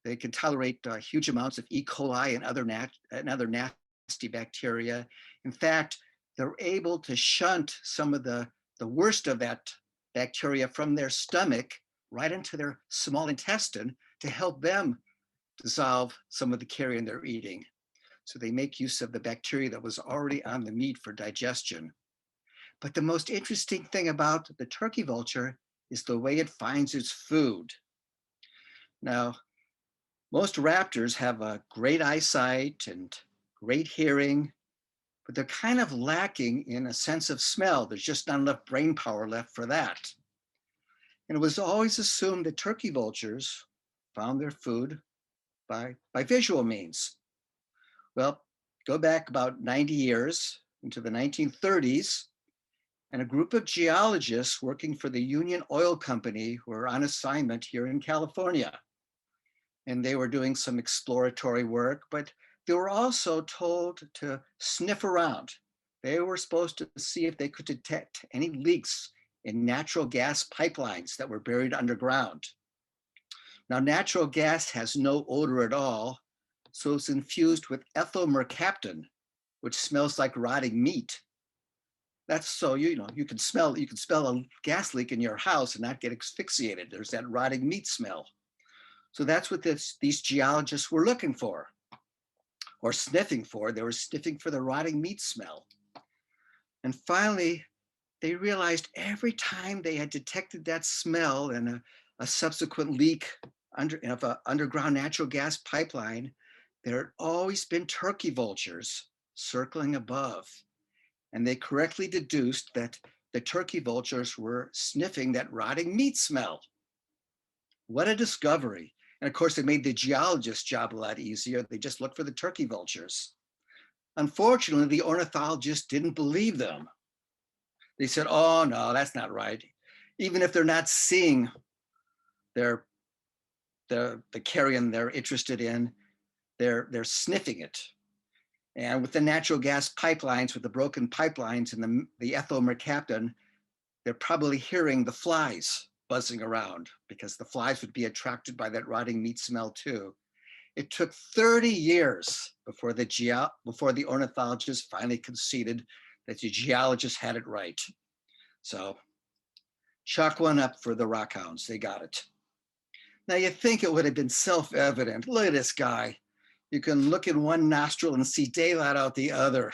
[SPEAKER 2] They can tolerate huge amounts of E. coli and other nasty bacteria. In fact, they're able to shunt some of the worst of that bacteria from their stomach right into their small intestine to help them dissolve some of the carrion they're eating. So they make use of the bacteria that was already on the meat for digestion. But the most interesting thing about the turkey vulture is the way it finds its food. Now, most raptors have a great eyesight and great hearing, but they're kind of lacking in a sense of smell. There's just not enough brain power left for that. And it was always assumed that turkey vultures found their food by visual means. Well, go back about 90 years into the 1930s, and a group of geologists working for the Union Oil Company were on assignment here in California. And they were doing some exploratory work, but they were also told to sniff around. They were supposed to see if they could detect any leaks in natural gas pipelines that were buried underground. Now, natural gas has no odor at all, so it's infused with ethyl mercaptan, which smells like rotting meat. That's so you can smell a gas leak in your house and not get asphyxiated. There's that rotting meat smell. So that's what these geologists were looking for, or sniffing for. They were sniffing for the rotting meat smell. And finally, they realized every time they had detected that smell and a subsequent leak of an underground natural gas pipeline, there had always been turkey vultures circling above. And they correctly deduced that the turkey vultures were sniffing that rotting meat smell. What a discovery. And of course, it made the geologist's job a lot easier. They just looked for the turkey vultures. Unfortunately, the ornithologists didn't believe them. They said, oh, no, that's not right. Even if they're not seeing the carrion they're interested in, they're sniffing it. And with the natural gas pipelines, with the broken pipelines and the ethyl mercaptan, they're probably hearing the flies buzzing around, because the flies would be attracted by that rotting meat smell too. It took 30 years before the ornithologists finally conceded that the geologists had it right. So chalk one up for the rockhounds. They got it. Now you think it would have been self-evident. Look at this guy. You can look in one nostril and see daylight out the other.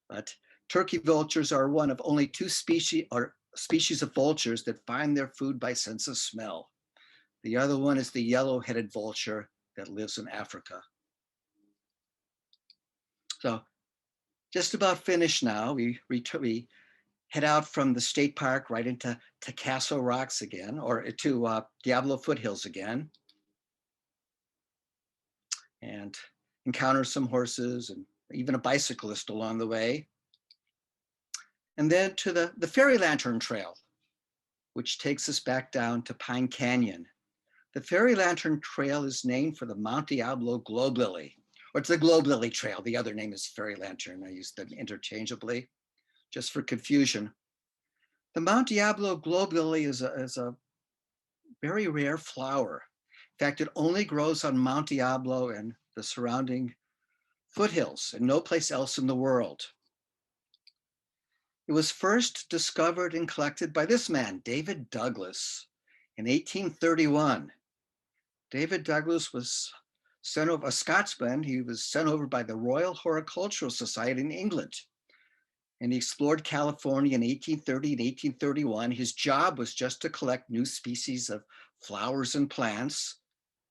[SPEAKER 2] But turkey vultures are one of only two species of vultures that find their food by sense of smell. The other one is the yellow-headed vulture that lives in Africa. So just about finished now. We head out from the state park right into Castle Rocks again, or to Diablo foothills again, and encounter some horses and even a bicyclist along the way. And then to the Fairy Lantern Trail, which takes us back down to Pine Canyon. The Fairy Lantern Trail is named for the Mount Diablo globe lily, or it's the globe lily trail. The other name is Fairy Lantern. I use them interchangeably, just for confusion. The Mount Diablo globe lily is a very rare flower. In fact, it only grows on Mount Diablo and the surrounding foothills and no place else in the world. It was first discovered and collected by this man, David Douglas, in 1831. David Douglas was sent over, a Scotsman. He was sent over by the Royal Horticultural Society in England. And he explored California in 1830 and 1831. His job was just to collect new species of flowers and plants,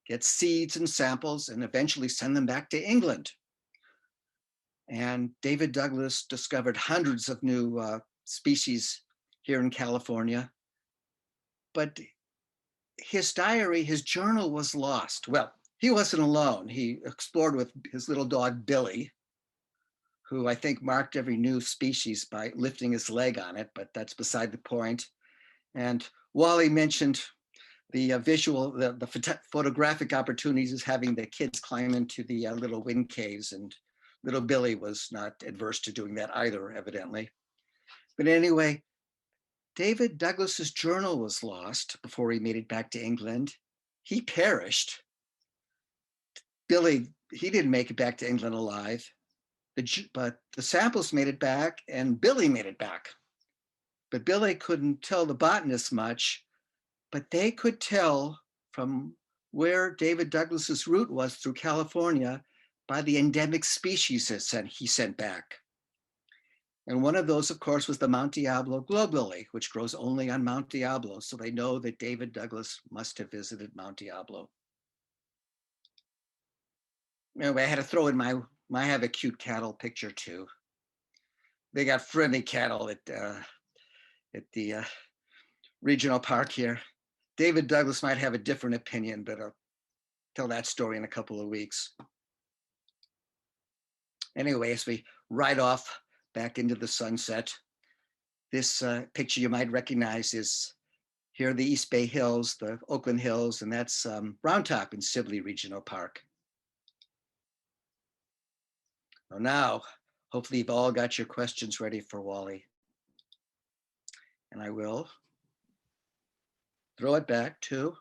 [SPEAKER 2] get seeds and samples, and eventually send them back to England. And David Douglas discovered hundreds of new species here in California. But his diary, his journal was lost. Well, he wasn't alone. He explored with his little dog, Billy, who I think marked every new species by lifting his leg on it, but that's beside the point. And Wally mentioned the the photographic opportunities is having the kids climb into the little wind caves, and little Billy was not adverse to doing that either, evidently. But anyway, David Douglas's journal was lost before he made it back to England. He perished. Billy, he didn't make it back to England alive, but the samples made it back and Billy made it back. But Billy couldn't tell the botanists much, but they could tell from where David Douglas's route was through California by the endemic species he sent back. And one of those, of course, was the Mount Diablo globulus, which grows only on Mount Diablo. So they know that David Douglas must have visited Mount Diablo. Anyway, I had to throw in I have a cute cattle picture too. They got friendly cattle at the regional park here. David Douglas might have a different opinion, but I'll tell that story in a couple of weeks. Anyway, as we ride off back into the sunset, this picture you might recognize is here are the East Bay Hills, the Oakland Hills, and that's Round Top in Sibley Regional Park. Well, now, hopefully you've all got your questions ready for Wally. And I will throw it back to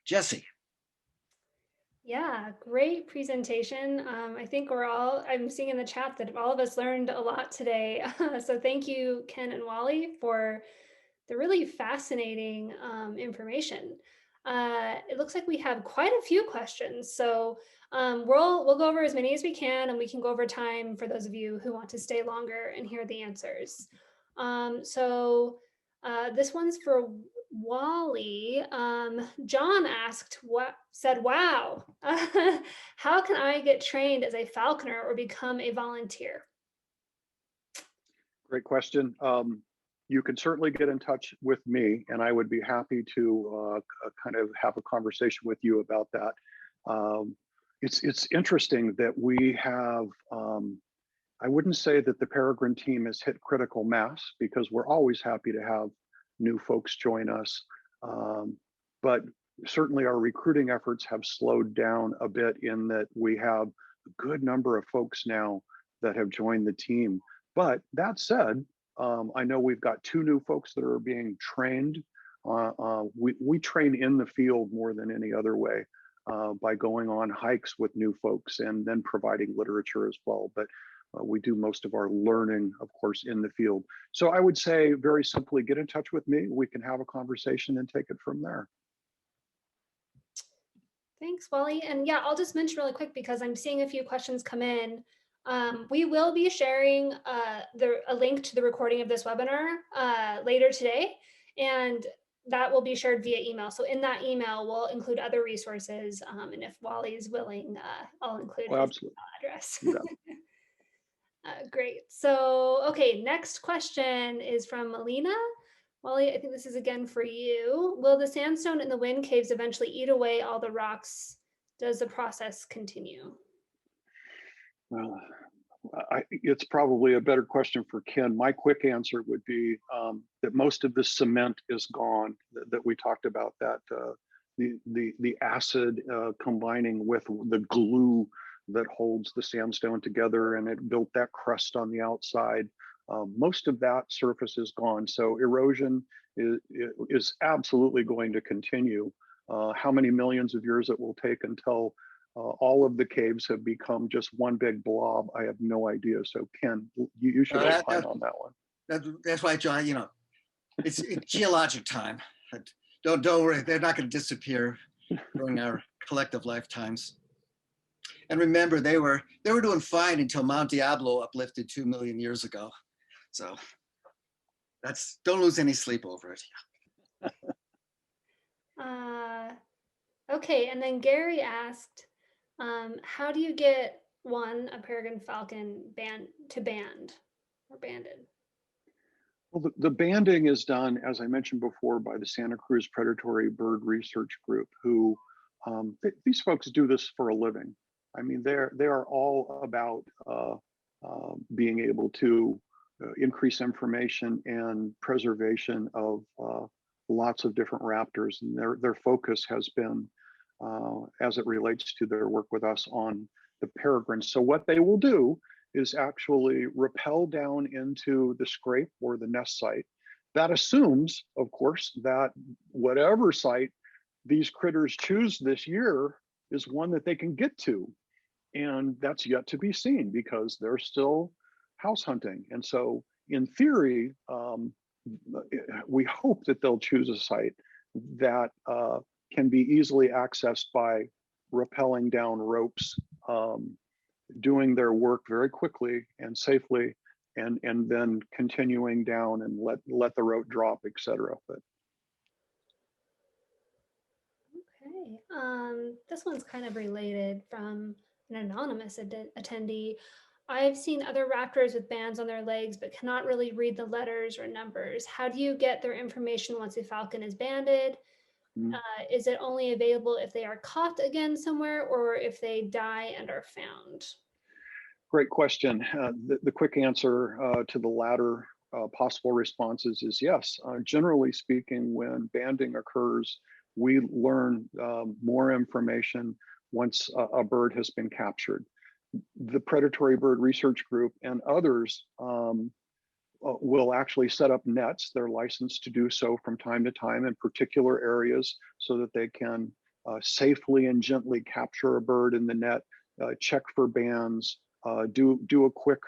[SPEAKER 2] Jesse.
[SPEAKER 1] Yeah, great presentation. I think I'm seeing in the chat that all of us learned a lot today. So thank you, Ken and Wally, for the really fascinating information. It looks like we have quite a few questions. So we'll go over as many as we can, and we can go over time for those of you who want to stay longer and hear the answers. This one's for Wally. John said, wow, how can I get trained as a falconer or become a volunteer?
[SPEAKER 3] Great question. You can certainly get in touch with me, and I would be happy to kind of have a conversation with you about that. It's interesting that we have, I wouldn't say that the Peregrine team has hit critical mass, because we're always happy to have new folks join us. But certainly our recruiting efforts have slowed down a bit, in that we have a good number of folks now that have joined the team. But that said, I know we've got 2 new folks that are being trained. We train in the field more than any other way, by going on hikes with new folks and then providing literature as well. But we do most of our learning, of course, in the field. So I would say very simply, get in touch with me. We can have a conversation and take it from there.
[SPEAKER 1] Thanks, Wally. And yeah, I'll just mention really quick, because I'm seeing a few questions come in. We will be sharing a link to the recording of this webinar later today, and that will be shared via email. So in that email, we'll include other resources, and if Wally is willing, I'll include his email address. Great. So, okay, next question is from Melina. Wally, I think this is again for you. Will the sandstone in the wind caves eventually eat away all the rocks? Does the process continue?
[SPEAKER 3] Well, it's probably a better question for Ken. My quick answer would be that most of the cement is gone that we talked about, that the acid combining with the glue that holds the sandstone together, and it built that crust on the outside. Most of that surface is gone. So erosion is absolutely going to continue. How many millions of years it will take until all of the caves have become just one big blob. I have no idea. So Ken, you should opine on that one.
[SPEAKER 2] That's why, John, it's geologic time. Don't worry, they're not going to disappear during our collective lifetimes. And remember, they were doing fine until Mount Diablo uplifted 2 million years ago. So don't lose any sleep over it.
[SPEAKER 1] Okay, and then Gary asked, how do you get a peregrine falcon banded?
[SPEAKER 3] Well, the banding is done, as I mentioned before, by the Santa Cruz Predatory Bird Research Group, who these folks do this for a living. I mean, they are all about being able to increase information and preservation of lots of different raptors, and their focus has been, as it relates to their work with us, on the peregrines. So what they will do is actually rappel down into the scrape or the nest site. That assumes, of course, that whatever site these critters choose this year is one that they can get to. And that's yet to be seen because they're still house hunting. And so in theory, we hope that they'll choose a site that can be easily accessed by rappelling down ropes, doing their work very quickly and safely, and then continuing down and let the rope drop, etc. But
[SPEAKER 1] okay, this one's kind of related from an anonymous attendee. I've seen other raptors with bands on their legs but cannot really read the letters or numbers. How do you get their information once a falcon is banded? Is it only available if they are caught again somewhere or if they die and are found?
[SPEAKER 3] Great question. The quick answer to the latter possible responses is yes. Generally speaking, when banding occurs, we learn more information once a bird has been captured. The Predatory Bird Research Group and others will actually set up nets. They're licensed to do so from time to time in particular areas so that they can safely and gently capture a bird in the net, check for bands, do a quick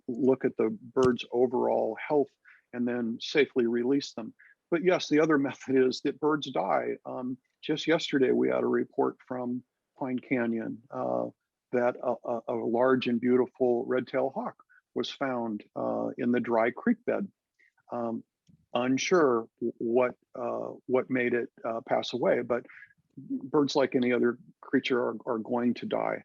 [SPEAKER 3] look at the bird's overall health, and then safely release them. But yes, the other method is that birds die. Just yesterday, we had a report from Pine Canyon that a large and beautiful red-tailed hawk was found in the dry creek bed. Unsure what made it pass away, but birds, like any other creature, are going to die.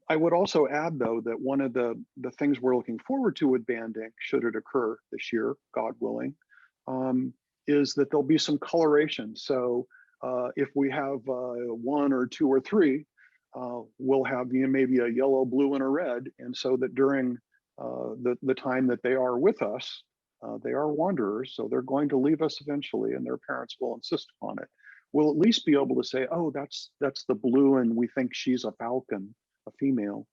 [SPEAKER 3] I would also add, though, that one of the things we're looking forward to with banding, should it occur this year, God willing, is that there'll be some coloration. So if we have one or two or three, we'll have maybe a yellow, blue, and a red. And so that during the time that they are with us, they are wanderers, so they're going to leave us eventually, and their parents will insist upon it. We'll at least be able to say, oh, that's the blue, and we think she's a falcon, a female.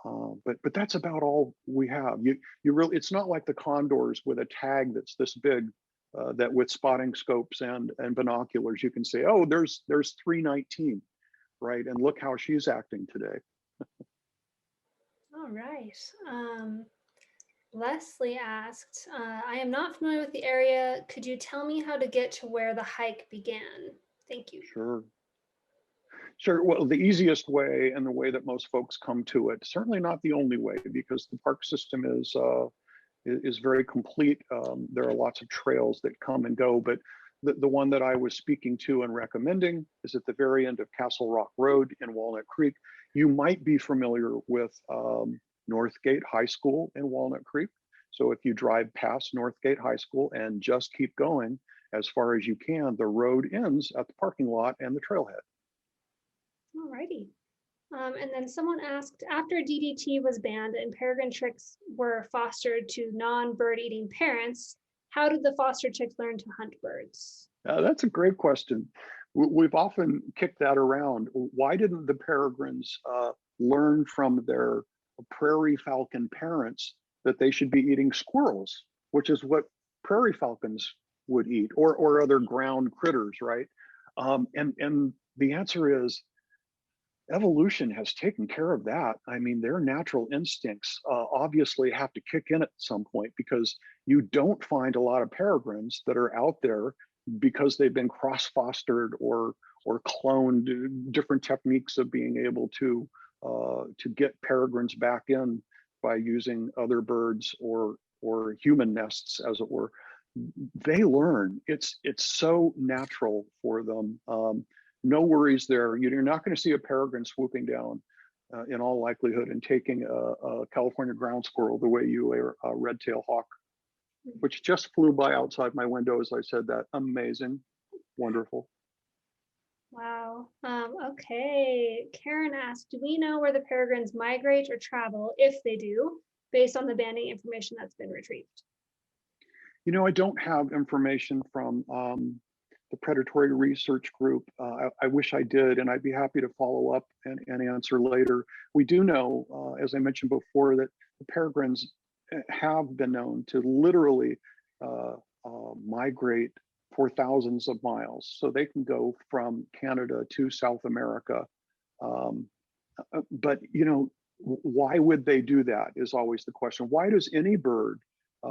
[SPEAKER 3] But that's about all we have. You really, it's not like the condors with a tag that's this big, that with spotting scopes and binoculars you can say, oh, there's 319, right? And look how she's acting today.
[SPEAKER 1] All right. Leslie asked, I am not familiar with the area. Could you tell me how to get to where the hike began? Thank you.
[SPEAKER 3] Sure. Well, the easiest way, and the way that most folks come to it, certainly not the only way, because the park system is very complete. There are lots of trails that come and go, but the one that I was speaking to and recommending is at the very end of Castle Rock Road in Walnut Creek. You might be familiar with Northgate High School in Walnut Creek. So if you drive past Northgate High School and just keep going as far as you can, the road ends at the parking lot and the trailhead.
[SPEAKER 1] All righty. And then someone asked, after DDT was banned and peregrine chicks were fostered to non-bird eating parents, how did the foster chicks learn to hunt birds?
[SPEAKER 3] That's a great question. We've often kicked that around. Why didn't the peregrines learn from their prairie falcon parents that they should be eating squirrels, which is what prairie falcons would eat, or other ground critters, right? And the answer is, evolution has taken care of that. I mean, their natural instincts obviously have to kick in at some point, because you don't find a lot of peregrines that are out there because they've been cross-fostered or cloned, different techniques of being able to get peregrines back in by using other birds or human nests, as it were. They learn. It's so natural for them. No worries there. You're not going to see a peregrine swooping down in all likelihood and taking a California ground squirrel the way you a red-tailed hawk, which just flew by outside my window as I said that. Amazing, wonderful.
[SPEAKER 1] Wow. Okay. Karen asked, do we know where the peregrines migrate or travel, if they do, based on the banding information that's been retrieved?
[SPEAKER 3] You know, I don't have information from the predatory research group. I wish I did, and I'd be happy to follow up and answer later. We do know, as I mentioned before, that the peregrines have been known to literally migrate for thousands of miles. So they can go from Canada to South America. But, you know, why would they do that is always the question. Why does any bird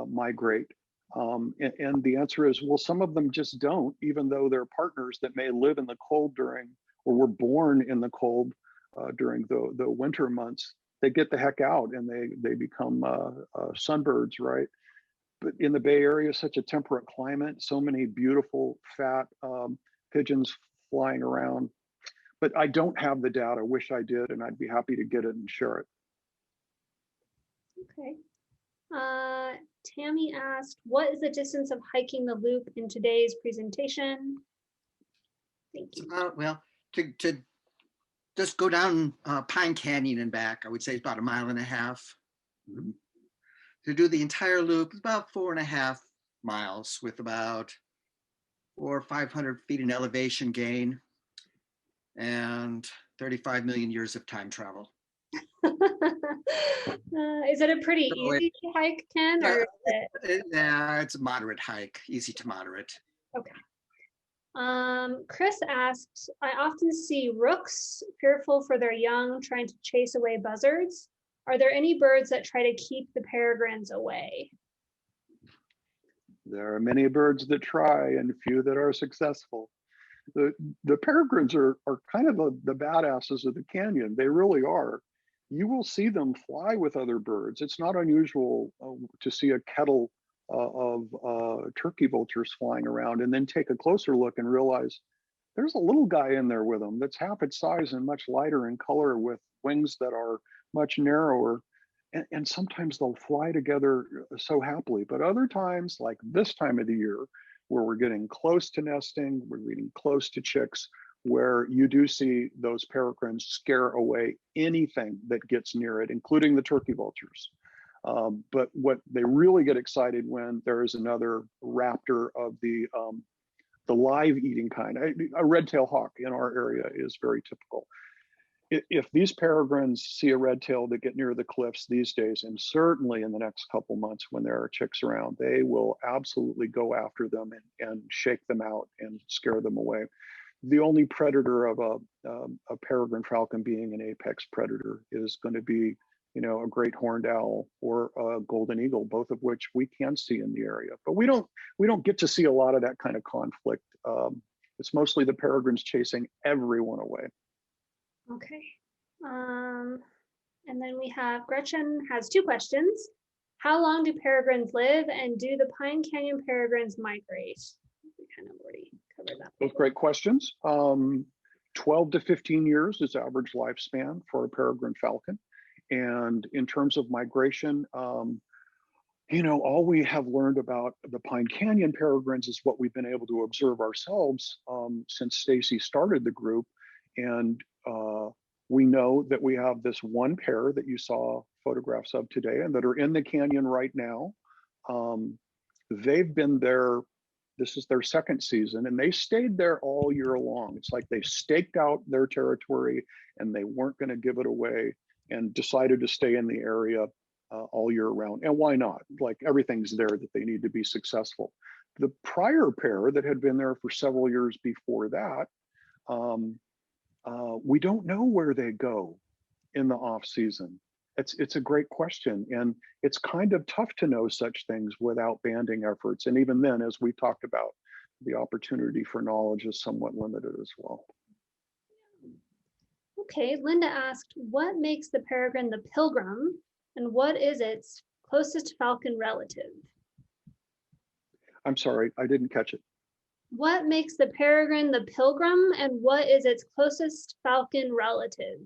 [SPEAKER 3] migrate? And the answer is, well, some of them just don't, even though they're partners that may live in the cold during, or were born in the cold during the winter months. They get the heck out and they become sunbirds, right? But in the Bay Area, such a temperate climate, so many beautiful fat pigeons flying around. But I don't have the data. Wish I did, and I'd be happy to get it and share it.
[SPEAKER 1] Okay. Tammy asked, what is the distance of hiking the loop in today's presentation? Thank you.
[SPEAKER 2] Well, to just go down Pine Canyon and back, I would say it's about 1.5 miles. To do the entire loop, it's about 4.5 miles with about 400 or 500 feet in elevation gain and 35 million years of time travel.
[SPEAKER 1] Is it a pretty easy hike, Ken? Or
[SPEAKER 2] yeah, it's a moderate hike, easy to moderate.
[SPEAKER 1] Okay. Chris asks, I often see rooks fearful for their young, trying to chase away buzzards. Are there any birds that try to keep the peregrines away?
[SPEAKER 3] There are many birds that try and few that are successful. The peregrines are kind of the badasses of the canyon. They really are. You will see them fly with other birds. It's not unusual to see a kettle of turkey vultures flying around and then take a closer look and realize there's a little guy in there with them that's half its size and much lighter in color with wings that are much narrower. And sometimes they'll fly together so happily. But other times, like this time of the year, where we're getting close to nesting, we're getting close to chicks, where you do see those peregrines scare away anything that gets near it, including the turkey vultures. But what they really get excited when there is another raptor of the live eating kind. A red-tailed hawk in our area is very typical. If these peregrines see a red-tail that get near the cliffs these days, and certainly in the next couple months when there are chicks around, they will absolutely go after them and shake them out and scare them away. The only predator of a peregrine falcon being an apex predator is going to be, you know, a great horned owl or a golden eagle, both of which we can see in the area. But we don't get to see a lot of that kind of conflict. It's mostly the peregrines chasing everyone away.
[SPEAKER 1] Okay. And then we have Gretchen has 2 questions. How long do peregrines live, and do the Pine Canyon peregrines migrate? We kind of already covered that.
[SPEAKER 3] Both great questions. 12 to 15 years is average lifespan for a peregrine falcon. And in terms of migration, you know, all we have learned about the Pine Canyon peregrines is what we've been able to observe ourselves since Stacy started the group. And we know that we have this one pair that you saw photographs of today and that are in the canyon right now. They've been there, this is their second season, and they stayed there all year long. It's like they staked out their territory and they weren't going to give it away and decided to stay in the area all year round. And why not? Like, everything's there that they need to be successful. The prior pair that had been there for several years before that, We don't know where they go in the off season. It's a great question, and it's kind of tough to know such things without banding efforts. And even then, as we talked about, the opportunity for knowledge is somewhat limited as well.
[SPEAKER 1] Okay, Linda asked, what makes the peregrine the pilgrim, and what is its closest falcon relative?
[SPEAKER 3] I'm sorry, I didn't catch it.
[SPEAKER 1] What makes the peregrine the pilgrim, and what is its closest falcon relative?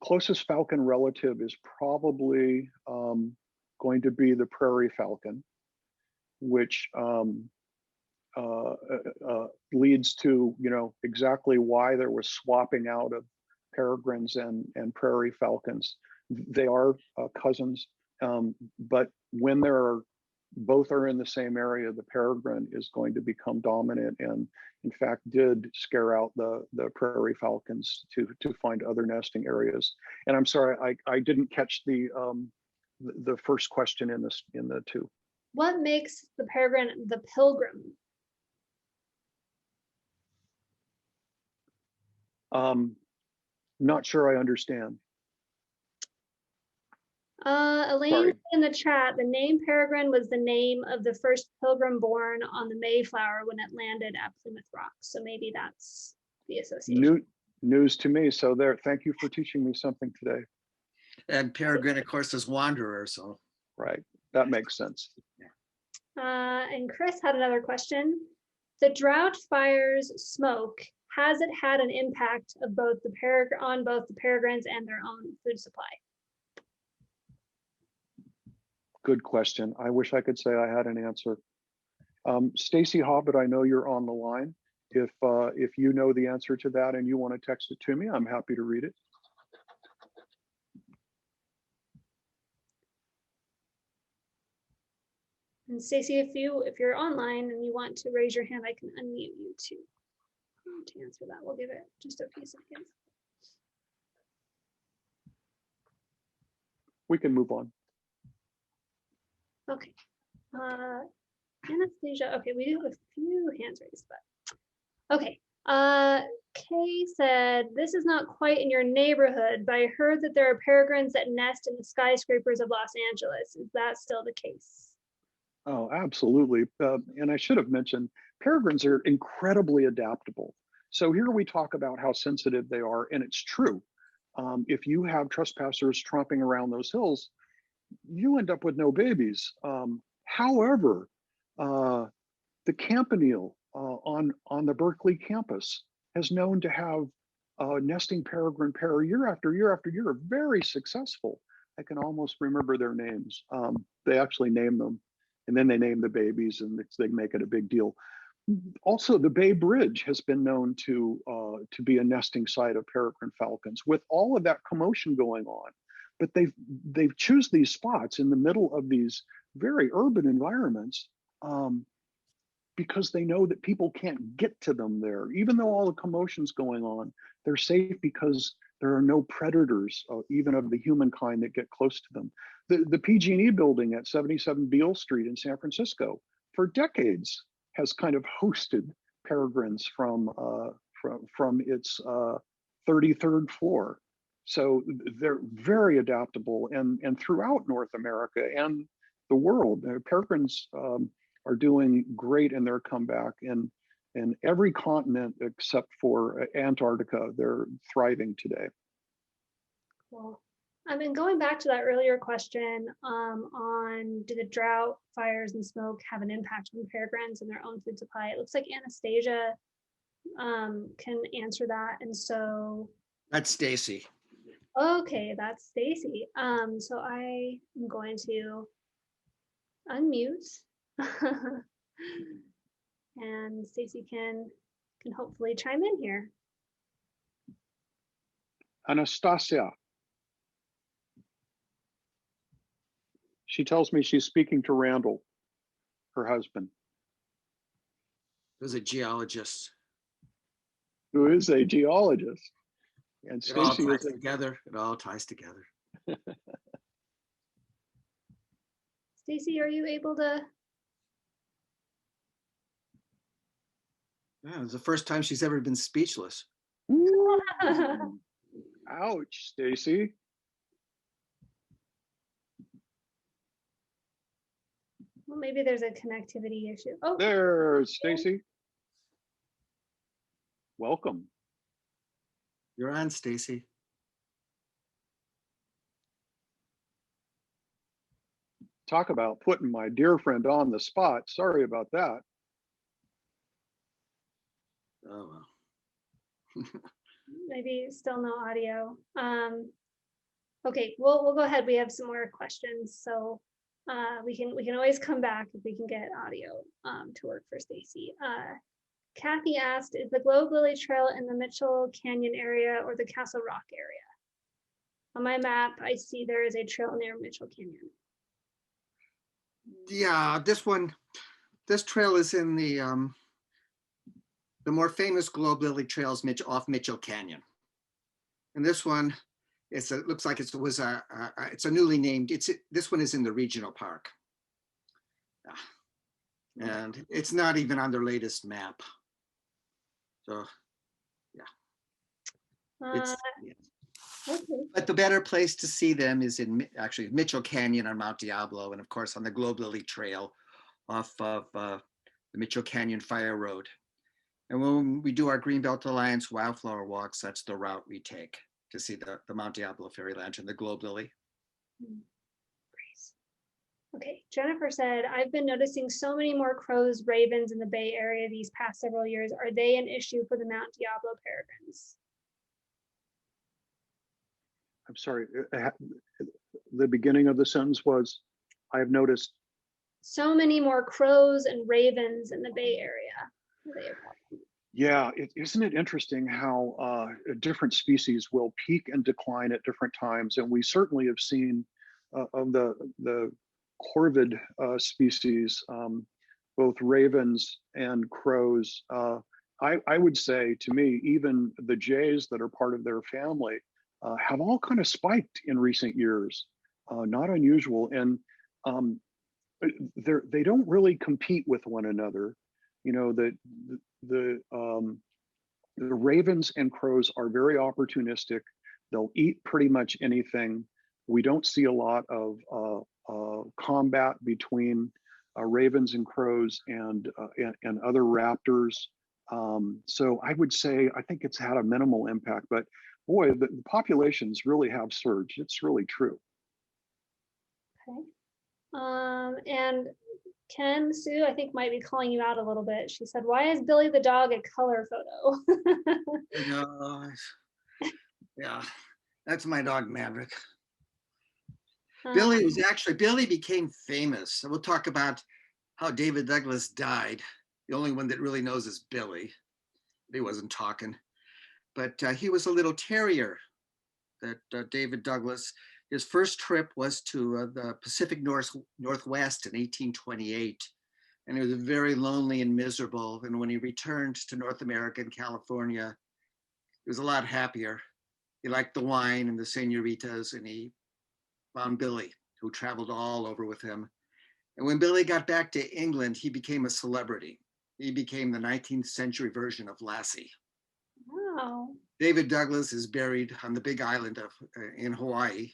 [SPEAKER 3] Closest falcon relative is probably going to be the prairie falcon, which leads to, exactly why there was swapping out of peregrines and prairie falcons. They are cousins, but when both are in the same area, the peregrine is going to become dominant, and in fact did scare out the prairie falcons to find other nesting areas. And I'm sorry, I didn't catch the first question in the two.
[SPEAKER 1] What makes the peregrine the pilgrim?
[SPEAKER 3] Not sure I understand.
[SPEAKER 1] Elaine
[SPEAKER 3] Sorry.
[SPEAKER 1] in the chat, the name Peregrine was the name of the first pilgrim born on the Mayflower when it landed at Plymouth Rock. So maybe that's the association.
[SPEAKER 3] News to me. So thank you for teaching me something today.
[SPEAKER 2] And peregrine, of course, is wanderer. So
[SPEAKER 3] right, that makes sense.
[SPEAKER 1] And Chris had another question. The drought fire's smoke, has it had an impact of on both the peregrines and their own food supply?
[SPEAKER 3] Good question. I wish I could say I had an answer. Stacy Hobbit, I know you're on the line. If you know the answer to that and you want to text it to me, I'm happy to read it.
[SPEAKER 1] And Stacy, if you're online and you want to raise your hand, I can unmute you to answer that. We'll give it just a few seconds.
[SPEAKER 3] We can move on.
[SPEAKER 1] Okay. Anastasia, okay, we do have a few hands raised, but okay. Kay said, this is not quite in your neighborhood, but I heard that there are peregrines that nest in the skyscrapers of Los Angeles. Is that still the case?
[SPEAKER 3] Oh, absolutely. And I should have mentioned, peregrines are incredibly adaptable. So here we talk about how sensitive they are, and it's true. If you have trespassers tromping around those hills, you end up with no babies. However, the campanile on the Berkeley campus has known to have nesting peregrine pair year after year after year, very successful. I can almost remember their names. They actually name them, and then they name the babies, and they make it a big deal. Also, the Bay Bridge has been known to be a nesting site of peregrine falcons with all of that commotion going on. But they've choose these spots in the middle of these very urban environments because they know that people can't get to them there. Even though all the commotion's going on, they're safe because there are no predators, even of the humankind, that get close to them. The PG&E building at 77 Beale Street in San Francisco for decades has kind of hosted peregrines from its 33rd floor. So they're very adaptable, and throughout North America and the world, peregrines are doing great in their comeback. In every continent except for Antarctica, they're thriving today.
[SPEAKER 1] Cool. I mean, going back to that earlier question on do the drought, fires, and smoke have an impact on peregrines and their own food supply? It looks like Anastasia can answer that, and so
[SPEAKER 2] that's Stacy.
[SPEAKER 1] Okay, that's Stacy. So I am going to unmute, and Stacy can hopefully chime in here.
[SPEAKER 3] Anastasia. She tells me she's speaking to Randall, her husband.
[SPEAKER 2] Who's a geologist.
[SPEAKER 3] Who is a geologist. And
[SPEAKER 2] it all
[SPEAKER 3] Stacy
[SPEAKER 2] ties together. It all ties together.
[SPEAKER 1] Stacy, are you able to?
[SPEAKER 2] Yeah, it's the first time she's ever been speechless.
[SPEAKER 3] Ooh. Ouch, Stacy.
[SPEAKER 1] Well, maybe there's a connectivity issue. Oh,
[SPEAKER 3] There's Stacy. Welcome.
[SPEAKER 2] You're on, Stacy.
[SPEAKER 3] Talk about putting my dear friend on the spot. Sorry about that.
[SPEAKER 2] Oh, well.
[SPEAKER 1] maybe still no audio. Okay, we'll go ahead. We have some more questions, so we can always come back if we can get audio to work for Stacy. Kathy asked, is the Globe Lily Trail in the Mitchell Canyon area or the Castle Rock area? On my map, I see there is a trail near Mitchell Canyon.
[SPEAKER 2] Yeah, this trail is in the more famous Globe Lily trails off Mitchell Canyon. And this one, it looks like it's a newly named, this one is in the regional park. And it's not even on their latest map. So, yeah.
[SPEAKER 1] Okay.
[SPEAKER 2] But the better place to see them is in actually Mitchell Canyon on Mount Diablo, and of course on the Globe Lily Trail off of the Mitchell Canyon Fire Road. And when we do our Greenbelt Alliance wildflower walks, that's the route we take to see the Mount Diablo fairy lantern, the Globe Lily.
[SPEAKER 1] Okay, Jennifer said, I've been noticing so many more crows, ravens in the Bay Area these past several years. Are they an issue for the Mount Diablo peregrines?
[SPEAKER 3] I'm sorry. The beginning of the sentence was, I have noticed.
[SPEAKER 1] So many more crows and ravens in the Bay Area.
[SPEAKER 3] Yeah, isn't it interesting how different species will peak and decline at different times? And we certainly have seen of the corvid species, both ravens and crows. I would say, to me, even the jays that are part of their family have all kind of spiked in recent years. Not unusual, and they don't really compete with one another. You know, the ravens and crows are very opportunistic. They'll eat pretty much anything. We don't see a lot of combat between ravens and crows and other raptors. So I would say I think it's had a minimal impact, but boy, the populations really have surged. It's really true.
[SPEAKER 1] Okay. And Ken Sue, I think, might be calling you out a little bit. She said, why is Billy the dog a color photo?
[SPEAKER 2] Yeah, that's my dog, Maverick. Billy became famous. So we'll talk about how David Douglas died. The only one that really knows is Billy. He wasn't talking. But he was a little terrier that David Douglas, his first trip was to the Pacific Northwest in 1828. And he was very lonely and miserable. And when he returned to North America and California, he was a lot happier. He liked the wine and the senoritas, and he found Billy, who traveled all over with him. And when Billy got back to England, he became a celebrity. He became the 19th century version of Lassie.
[SPEAKER 1] Wow.
[SPEAKER 2] David Douglas is buried on the big island in Hawaii,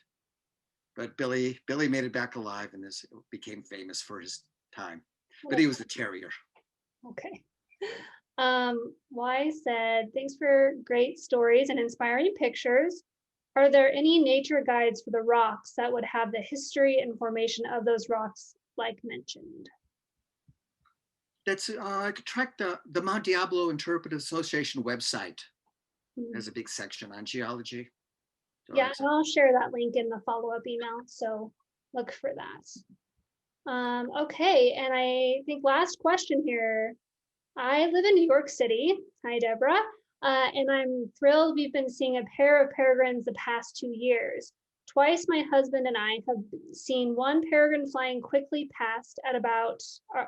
[SPEAKER 2] but Billy made it back alive and became famous for his time. But he was a terrier.
[SPEAKER 1] Okay. Y said, thanks for great stories and inspiring pictures. Are there any nature guides for the rocks that would have the history and formation of those rocks like mentioned?
[SPEAKER 2] I could track the Mount Diablo Interpretive Association website. There's a big section on geology. So
[SPEAKER 1] yeah, and I'll share that link in the follow-up email, so look for that. Okay, and I think last question here. I live in New York City. Hi, Deborah. And I'm thrilled we've been seeing a pair of peregrines the past 2 years. Twice my husband and I have seen one peregrine flying quickly past at about our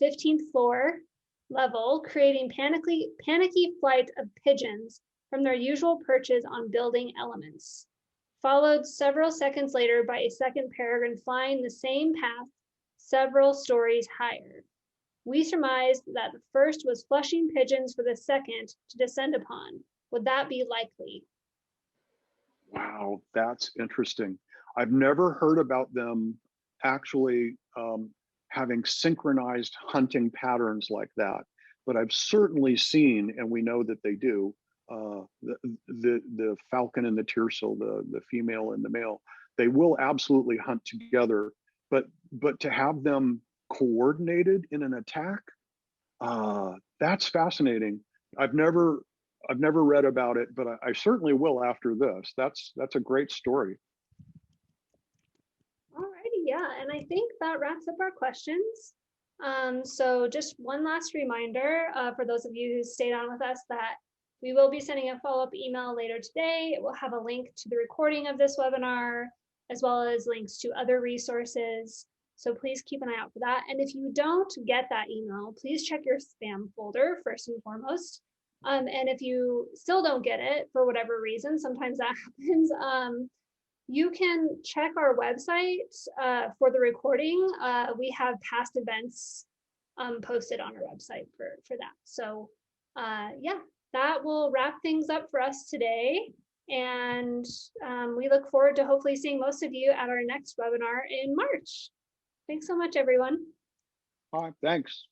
[SPEAKER 1] 15th floor level, creating panicky flight of pigeons from their usual perches on building elements. Followed several seconds later by a second peregrine flying the same path several stories higher. We surmised that the first was flushing pigeons for the second to descend upon. Would that be likely?
[SPEAKER 3] Wow, that's interesting. I've never heard about them actually having synchronized hunting patterns like that, but I've certainly seen, and we know that they do, the falcon and the tearcel, the female and the male, they will absolutely hunt together, but to have them coordinated in an attack, that's fascinating. I've never read about it, but I certainly will after this. That's a great story.
[SPEAKER 1] Alrighty, yeah, and I think that wraps up our questions. So just one last reminder for those of you who stayed on with us that we will be sending a follow-up email later today. It will have a link to the recording of this webinar, as well as links to other resources. So please keep an eye out for that. And if you don't get that email, please check your spam folder first and foremost. And if you still don't get it for whatever reason, sometimes that happens, you can check our website for the recording. We have past events posted on our website for that. So yeah, that will wrap things up for us today. And we look forward to hopefully seeing most of you at our next webinar in March. Thanks so much, everyone.
[SPEAKER 3] Thanks.